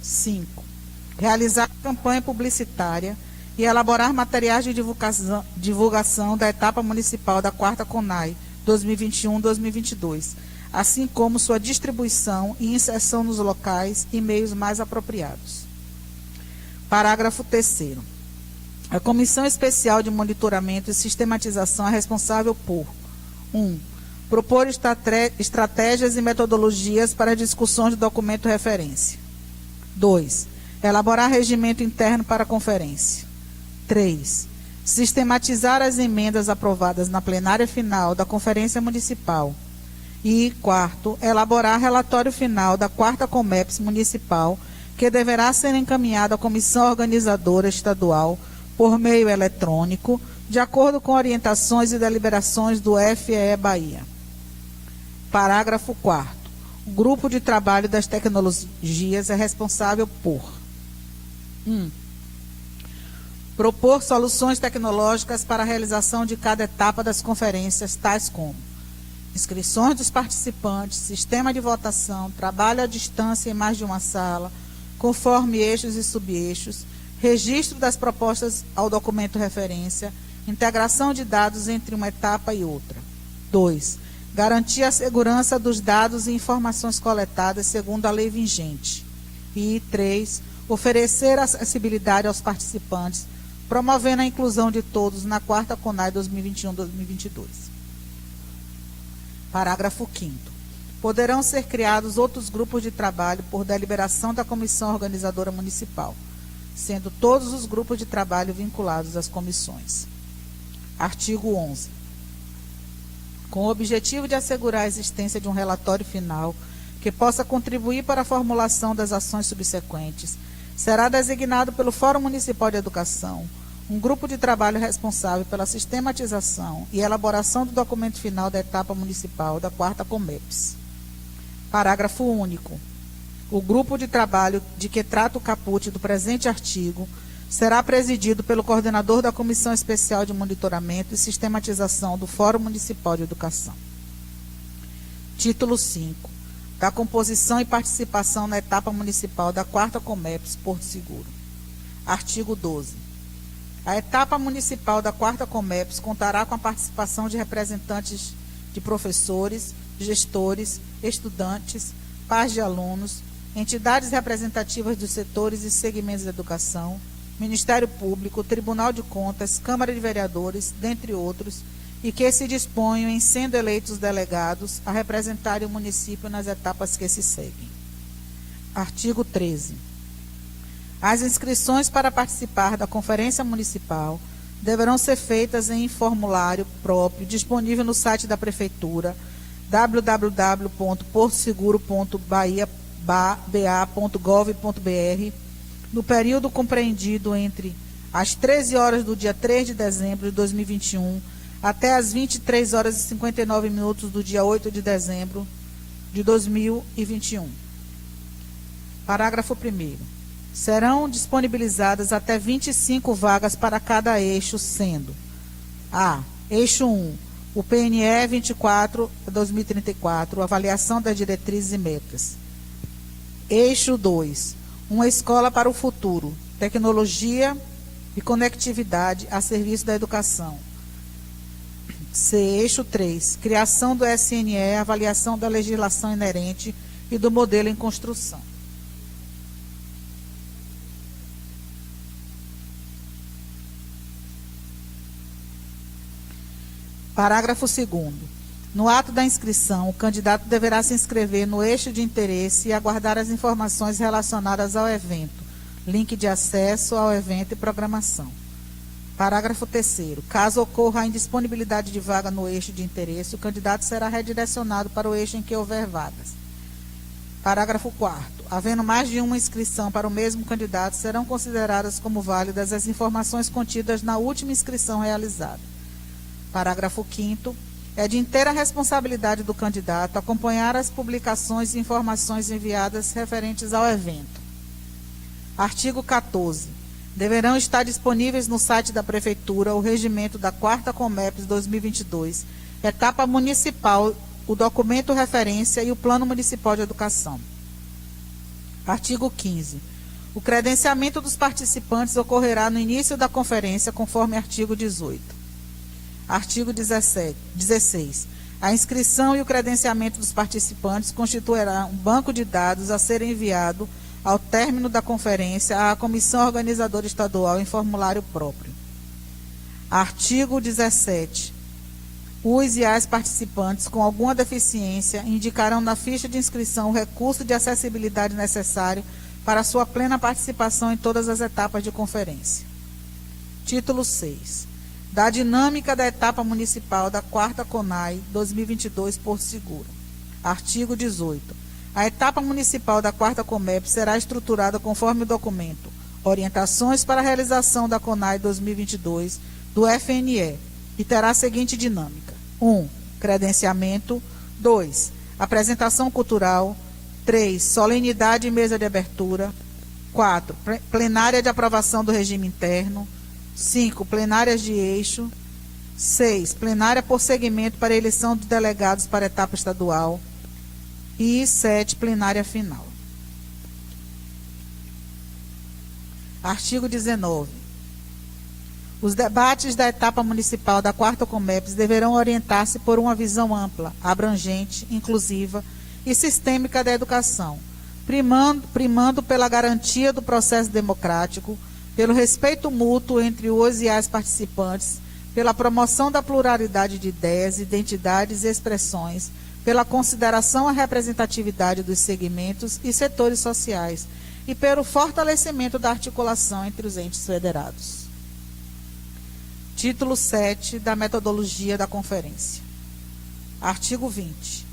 5. Realizar campanha publicitária e elaborar materiais de divulgação da etapa municipal da 4ª CONAI 2021-2022, assim como sua distribuição e inserção nos locais e meios mais apropriados. Parágrafo 3º. A Comissão Especial de Monitoramento e Sistematização é responsável por 1. Propor estratégias e metodologias para discussão de documento referência. 2. Elaborar regimento interno para a conferência. 3. Sistematizar as emendas aprovadas na plenária final da Conferência Municipal. E, 4. Elaborar relatório final da 4ª Comeps Municipal, que deverá ser encaminhado à Comissão Organizadora Estadual por meio eletrônico, de acordo com orientações e deliberações do FEE Bahia. Parágrafo 4º. O Grupo de Trabalho das Tecnologias é responsável por 1. Propor soluções tecnológicas para a realização de cada etapa das conferências, tais como inscrições dos participantes, sistema de votação, trabalho à distância em mais de uma sala, conforme eixos e subeixos, registro das propostas ao documento referência, integração de dados entre uma etapa e outra. 2. Garantir a segurança dos dados e informações coletadas segundo a lei vigente. E 3. Oferecer acessibilidade aos participantes, promovendo a inclusão de todos na 4ª CONAI 2021-2022. Parágrafo 5º. Poderão ser criados outros grupos de trabalho por deliberação da Comissão Organizadora Municipal, sendo todos os grupos de trabalho vinculados às comissões. Artigo 11. Com o objetivo de assegurar a existência de um relatório final que possa contribuir para a formulação das ações subsequentes, será designado pelo Fórum Municipal de Educação um grupo de trabalho responsável pela sistematização e elaboração do documento final da etapa municipal da 4ª Comeps. Parágrafo único. O grupo de trabalho de que trata o caput do presente artigo será presidido pelo coordenador da Comissão Especial de Monitoramento e Sistematização do Fórum Municipal de Educação. Título 5. Da composição e participação na etapa municipal da 4ª Comeps Porto Seguro. Artigo 12. A etapa municipal da 4ª Comeps contará com a participação de representantes de professores, gestores, estudantes, pais de alunos, entidades representativas dos setores e segmentos da educação, Ministério Público, Tribunal de Contas, Câmara de Vereadores, dentre outros, e que se disponham em sendo eleitos delegados a representarem o município nas etapas que se seguem. Artigo 13. As inscrições para participar da Conferência Municipal deverão ser feitas em formulário próprio, disponível no site da Prefeitura, www.portoseguro.ba.gov.br, no período compreendido entre as 13 horas do dia 3 de dezembro de 2021 até as 23 horas e 59 minutos do dia 8 de dezembro de 2021. Parágrafo 1º. Serão disponibilizadas até 25 vagas para cada eixo, sendo a. Eixo 1, o PNE 24/2034, avaliação das diretrizes e metas. Eixo 2, uma escola para o futuro, tecnologia e conectividade a serviço da educação. C. Eixo 3, criação do SNE, avaliação da legislação inerente e do modelo em construção. Parágrafo 2º. No ato da inscrição, o candidato deverá se inscrever no eixo de interesse e aguardar as informações relacionadas ao evento, link de acesso ao evento e programação. Parágrafo 3º. Caso ocorra a indisponibilidade de vaga no eixo de interesse, o candidato será redirecionado para o eixo em que houver vagas. Parágrafo 4º. Havendo mais de uma inscrição para o mesmo candidato, serão consideradas como válidas as informações contidas na última inscrição realizada. Parágrafo 5º. É de inteira responsabilidade do candidato acompanhar as publicações e informações enviadas referentes ao evento. Artigo 14. Deverão estar disponíveis no site da Prefeitura o regimento da 4ª Comeps 2022, etapa municipal, o documento referência e o Plano Municipal de Educação. Artigo 15. O credenciamento dos participantes ocorrerá no início da conferência, conforme artigo 18. Artigo 16. A inscrição e o credenciamento dos participantes constituirá um banco de dados a ser enviado ao término da conferência à Comissão Organizadora Estadual em formulário próprio. Artigo 17. Os e as participantes com alguma deficiência indicarão na ficha de inscrição o recurso de acessibilidade necessário para sua plena participação em todas as etapas de conferência. Título 6. Da dinâmica da etapa municipal da 4ª CONAI 2022 Porto Seguro. Artigo 18. A etapa municipal da 4ª Comep será estruturada conforme o documento Orientações para a realização da CONAI 2022 do FNE e terá a seguinte dinâmica: 1. Credenciamento. 2. Apresentação cultural. 3. Solenidade e mesa de abertura. 4. Plenária de aprovação do regime interno. 5. Plenárias de eixo. 6. Plenária por segmento para eleição de delegados para a etapa estadual. E 7. Plenária final. Artigo 19. Os debates da etapa municipal da 4ª Comeps deverão orientar-se por uma visão ampla, abrangente, inclusiva e sistêmica da educação, primando pela garantia do processo democrático, pelo respeito mútuo entre os e as participantes, pela promoção da pluralidade de ideias, identidades e expressões, pela consideração à representatividade dos segmentos e setores sociais e pelo fortalecimento da articulação entre os entes federados. Título 7 da metodologia da conferência. Artigo 20.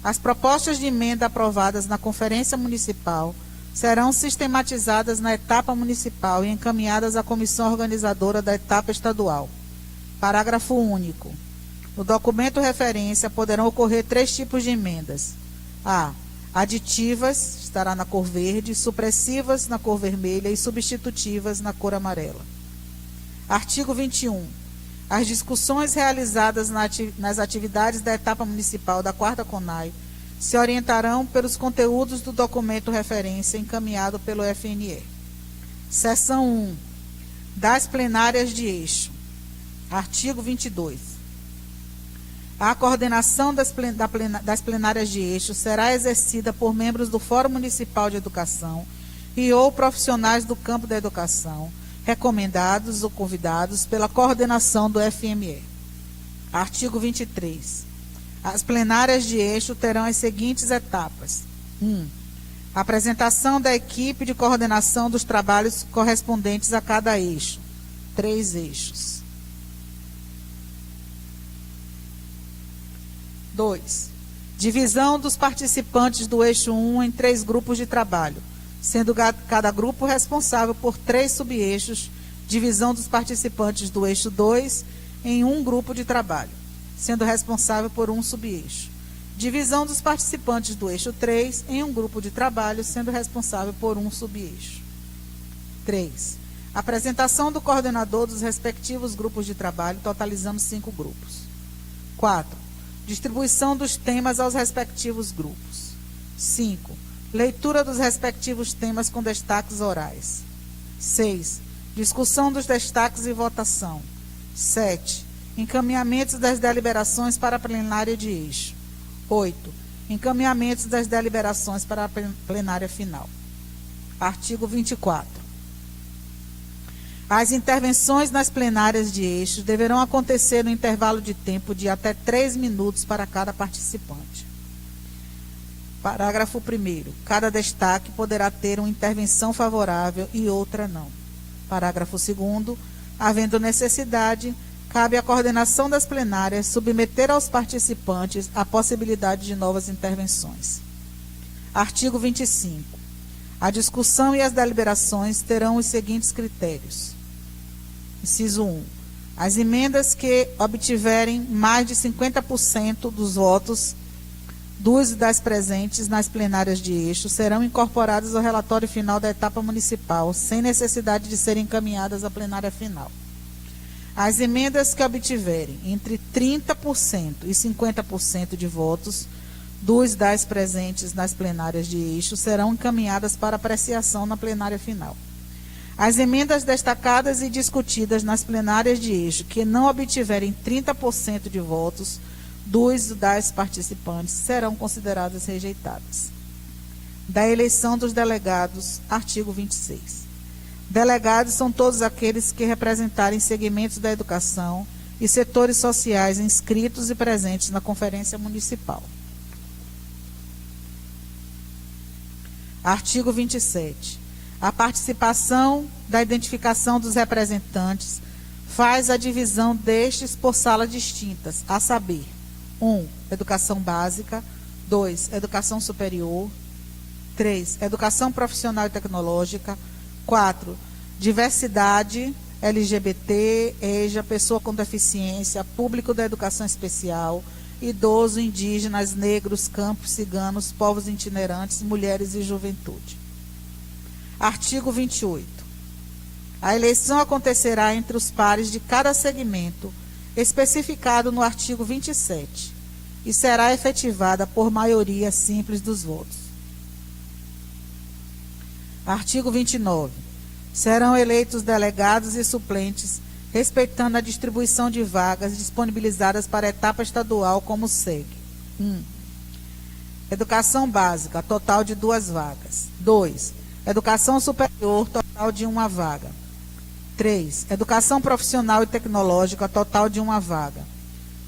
As propostas de emenda aprovadas na Conferência Municipal serão sistematizadas na etapa municipal e encaminhadas à comissão organizadora da etapa estadual. Parágrafo único. No documento referência poderão ocorrer 3 tipos de emendas. A. Aditivas, estará na cor verde, supressivas na cor vermelha e substitutivas na cor amarela. Artigo 21. As discussões realizadas nas atividades da etapa municipal da 4ª CONAI se orientarão pelos conteúdos do documento referência encaminhado pelo FNE. Seção 1. Das plenárias de eixo. Artigo 22. A coordenação das plenárias de eixo será exercida por membros do Fórum Municipal de Educação e ou profissionais do campo da educação, recomendados ou convidados pela coordenação do FME. Artigo 23. As plenárias de eixo terão as seguintes etapas. 1. Apresentação da equipe de coordenação dos trabalhos correspondentes a cada eixo. 3 eixos. 2. Divisão dos participantes do eixo 1 em 3 grupos de trabalho, sendo cada grupo responsável por 3 subeixos. Divisão dos participantes do eixo 2 em 1 grupo de trabalho, sendo responsável por 1 subeixo. Divisão dos participantes do eixo 3 em 1 grupo de trabalho, sendo responsável por 1 subeixo. 3. Apresentação do coordenador dos respectivos grupos de trabalho, totalizando 5 grupos. 4. Distribuição dos temas aos respectivos grupos. 5. Leitura dos respectivos temas com destaques orais. 6. Discussão dos destaques e votação. 7. Encaminhamentos das deliberações para a plenária de eixo. 8. Encaminhamentos das deliberações para a plenária final. Artigo 24. As intervenções nas plenárias de eixos deverão acontecer no intervalo de tempo de até 3 minutos para cada participante. Parágrafo 1º. Cada destaque poderá ter uma intervenção favorável e outra não. Parágrafo 2º. Havendo necessidade, cabe à coordenação das plenárias submeter aos participantes a possibilidade de novas intervenções. Artigo 25. A discussão e as deliberações terão os seguintes critérios. Inciso 1. As emendas que obtiverem mais de 50% dos votos dos e das presentes nas plenárias de eixo serão incorporadas ao relatório final da etapa municipal, sem necessidade de serem encaminhadas à plenária final. As emendas que obtiverem entre 30% e 50% de votos dos e das presentes nas plenárias de eixo serão encaminhadas para apreciação na plenária final. As emendas destacadas e discutidas nas plenárias de eixo que não obtiverem 30% de votos dos e das participantes serão consideradas rejeitadas. Da eleição dos delegados, artigo 26. Delegados são todos aqueles que representarem segmentos da educação e setores sociais inscritos e presentes na Conferência Municipal. Artigo 27. A participação da identificação dos representantes faz a divisão destes por salas distintas, a saber: 1. Educação básica. 2. Educação superior. 3. Educação profissional e tecnológica. 4. Diversidade, LGBT, EJA, pessoa com deficiência, público da educação especial, idoso, indígenas, negros, campos, ciganos, povos itinerantes, mulheres e juventude. Artigo 28. A eleição acontecerá entre os pares de cada segmento, especificado no artigo 27, e será efetivada por maioria simples dos votos. Artigo 29. Serão eleitos delegados e suplentes, respeitando a distribuição de vagas disponibilizadas para a etapa estadual, como segue: 1. Educação básica, total de 2 vagas. 2. Educação superior, total de 1 vaga. 3. Educação profissional e tecnológica, total de 1 vaga.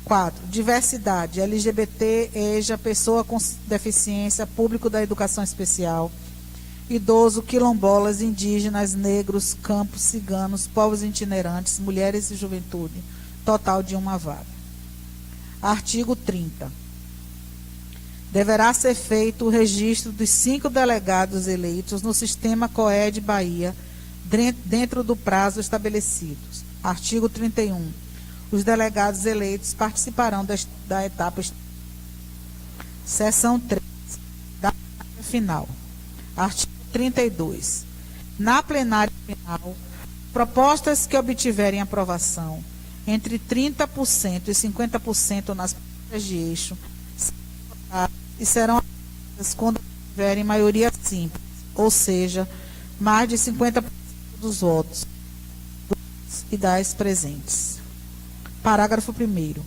4. Diversidade, LGBT, EJA, pessoa com deficiência, público da educação especial, idoso, quilombolas, indígenas, negros, campos, ciganos, povos itinerantes, mulheres e juventude, total de 1 vaga. Artigo 30. Deverá ser feito o registro dos 5 delegados eleitos no sistema COED Bahia, dentro do prazo estabelecido. Artigo 31. Os delegados eleitos participarão da etapa. Seção 3. Da plenária final. Artigo 32. Na plenária final, propostas que obtiverem aprovação entre 30% e 50% nas plenárias de eixo e serão aprovadas quando tiverem maioria simples, ou seja, mais de 50% dos votos dos e das presentes. Parágrafo 1º.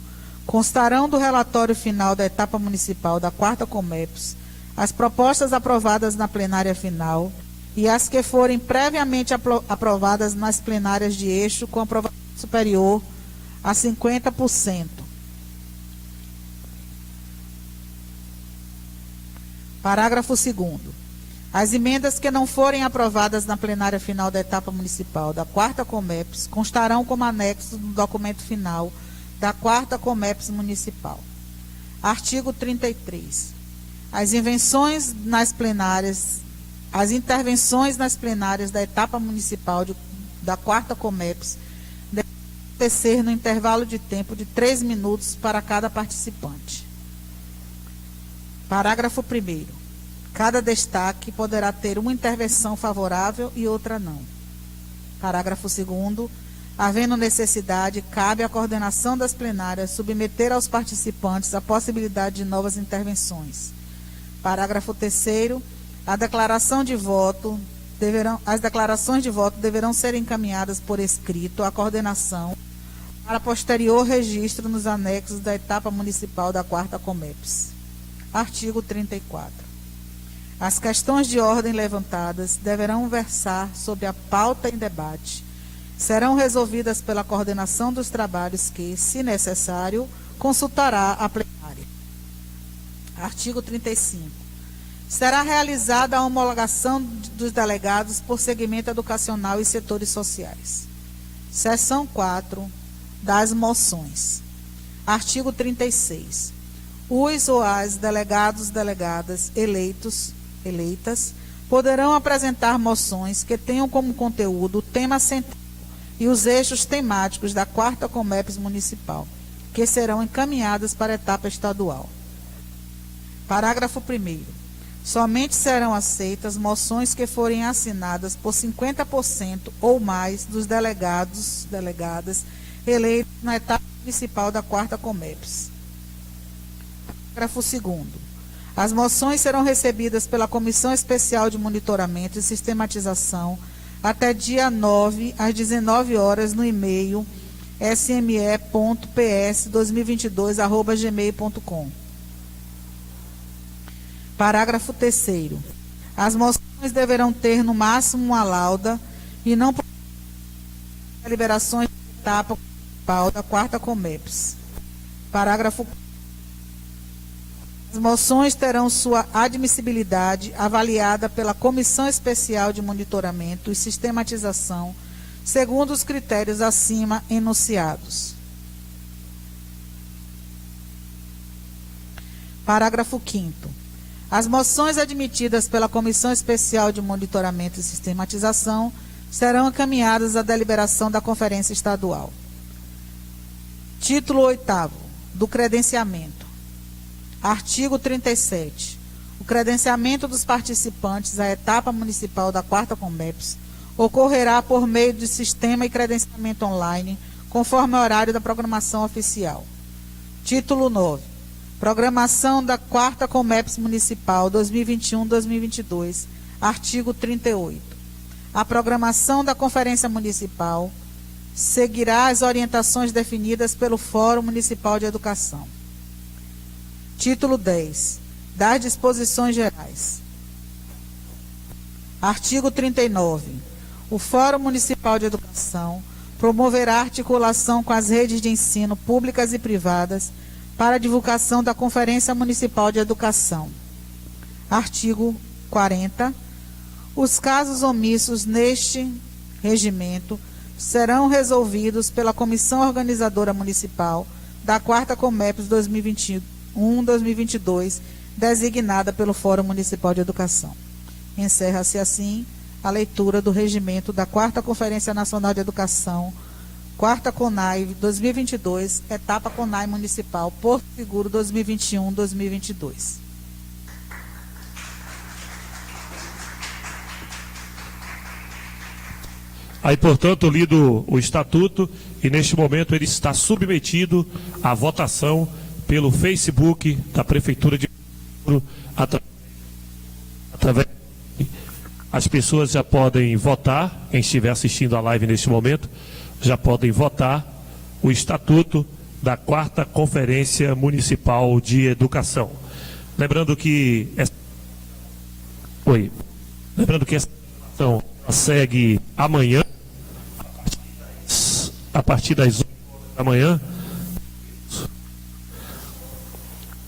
Constarão do relatório final da etapa municipal da 4ª Comeps as propostas aprovadas na plenária final e as que forem previamente aprovadas nas plenárias de eixo com aprovação superior a 50%. Parágrafo 2º. As emendas que não forem aprovadas na plenária final da etapa municipal da 4ª Comeps constarão como anexo no documento final da 4ª Comeps municipal. Artigo 33. As intervenções nas plenárias da etapa municipal da 4ª Comeps devem acontecer no intervalo de tempo de 3 minutos para cada participante. Parágrafo 1º. Cada destaque poderá ter uma intervenção favorável e outra não. Parágrafo 2º. Havendo necessidade, cabe à coordenação das plenárias submeter aos participantes a possibilidade de novas intervenções. Parágrafo 3º. As declarações de voto deverão ser encaminhadas por escrito à coordenação para posterior registro nos anexos da etapa municipal da 4ª Comeps. Artigo 34. As questões de ordem levantadas deverão versar sobre a pauta em debate serão resolvidas pela coordenação dos trabalhos que, se necessário, consultará a plenária. Artigo 35. Será realizada a homologação dos delegados por segmento educacional e setores sociais. Seção 4 das moções. Artigo 36. Os ou as delegados, delegadas eleitas poderão apresentar moções que tenham como conteúdo o tema central e os eixos temáticos da 4ª Comeps Municipal, que serão encaminhadas para a etapa estadual. Parágrafo 1º. Somente serão aceitas moções que forem assinadas por 50% ou mais dos delegados, delegadas eleitos na etapa municipal da 4ª Comeps. Parágrafo 2º. As moções serão recebidas pela Comissão Especial de Monitoramento e Sistematização até dia 9, às 19 horas, no e-mail sme.ps2022@gmail.com. Parágrafo 3º. As moções deverão ter, no máximo, uma lauda e não deliberações de etapa municipal da 4ª Comeps. Parágrafo 4º. As moções terão sua admissibilidade avaliada pela Comissão Especial de Monitoramento e Sistematização, segundo os critérios acima enunciados. Parágrafo 5º. As moções admitidas pela Comissão Especial de Monitoramento e Sistematização serão encaminhadas à deliberação da Conferência Estadual. Título 8º do credenciamento. Artigo 37. O credenciamento dos participantes à etapa municipal da 4ª Comeps ocorrerá por meio de sistema e credenciamento online, conforme o horário da programação oficial. Título 9. Programação da 4ª Comeps Municipal 2021-2022. Artigo 38. A programação da Conferência Municipal seguirá as orientações definidas pelo Fórum Municipal de Educação. Título 10. Das disposições gerais. Artigo 39. O Fórum Municipal de Educação promoverá articulação com as redes de ensino públicas e privadas para a divulgação da Conferência Municipal de Educação. Artigo 40. Os casos omissos neste regimento serão resolvidos pela Comissão Organizadora Municipal da 4ª Comeps 2021-2022, designada pelo Fórum Municipal de Educação. Encerra-se assim a leitura do regimento da 4ª Conferência Nacional de Educação, 4ª CONAI 2022, etapa CONAI Municipal, Porto Seguro 2021-2022. Aí, portanto, lido o estatuto e neste momento ele está submetido à votação pelo Facebook da Prefeitura de através. As pessoas já podem votar, quem estiver assistindo a live neste momento, já podem votar o estatuto da 4ª Conferência Municipal de Educação. Lembrando que essa votação segue amanhã, a partir das 8 da manhã.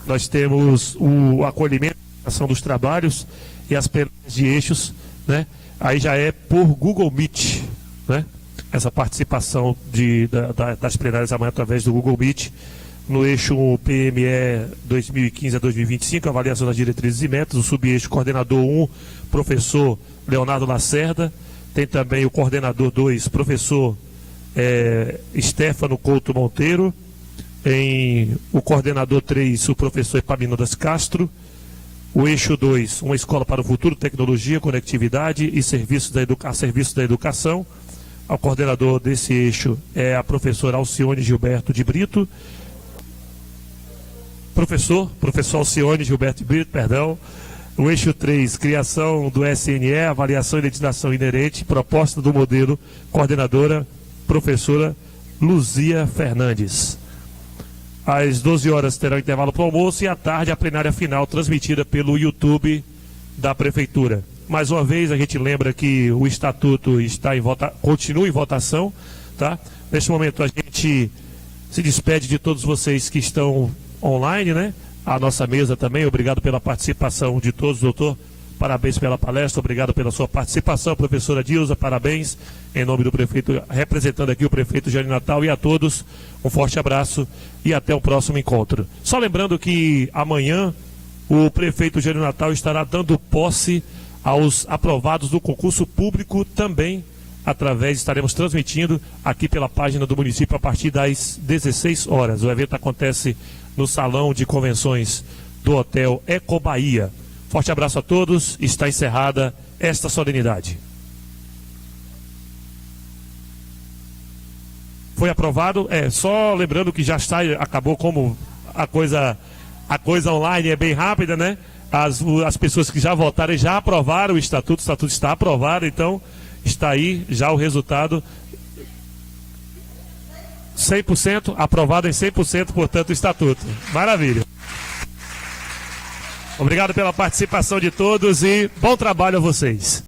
Nós temos o acolhimento, a ação dos trabalhos e as plenárias de eixos, né? Aí já é por Google Meet, né? Essa participação das plenárias amanhã através do Google Meet, no eixo PME 2015 a 2025, avaliação das diretrizes e metas, o subeixo coordenador 1, professor Leonardo Lacerda, tem também o coordenador 2, professor Stefano Couto Monteiro, em o coordenador 3, o professor Epaminondas Castro, o eixo 2, uma escola para o futuro, tecnologia, conectividade e serviços da educação. O coordenador desse eixo é a professora Alcione Gilberto de Brito. Professor Alcione Gilberto de Brito, perdão. O eixo 3, criação do SNE, avaliação e legislação inerente, proposta do modelo, coordenadora, professora Luzia Fernandes. Às 12 horas terá o intervalo para o almoço e à tarde a plenária final transmitida pelo YouTube da Prefeitura. mais uma vez a gente lembra que o estatuto está continua em votação, tá? Neste momento a gente se despede de todos vocês que estão online, né? A nossa mesa também, obrigado pela participação de todos, doutor. Parabéns pela palestra, obrigado pela sua participação, professora Dilza, parabéns, em nome do prefeito, representando aqui o prefeito Jânio Natal, e a todos um forte abraço e até o próximo encontro. Só lembrando que amanhã o prefeito Jânio Natal estará dando posse aos aprovados do concurso público também, estaremos transmitindo aqui pela página do município a partir das 16 horas. O evento acontece no Salão de Convenções do Hotel Eco Bahia. Forte abraço a todos, está encerrada esta solenidade. Foi aprovado, só lembrando que já está, acabou como a coisa online é bem rápida, né? As pessoas que já votaram já aprovaram o estatuto está aprovado, então está aí já o resultado. 100%, aprovado em 100%, portanto, o estatuto. Maravilha. Obrigado pela participação de todos e bom trabalho a vocês.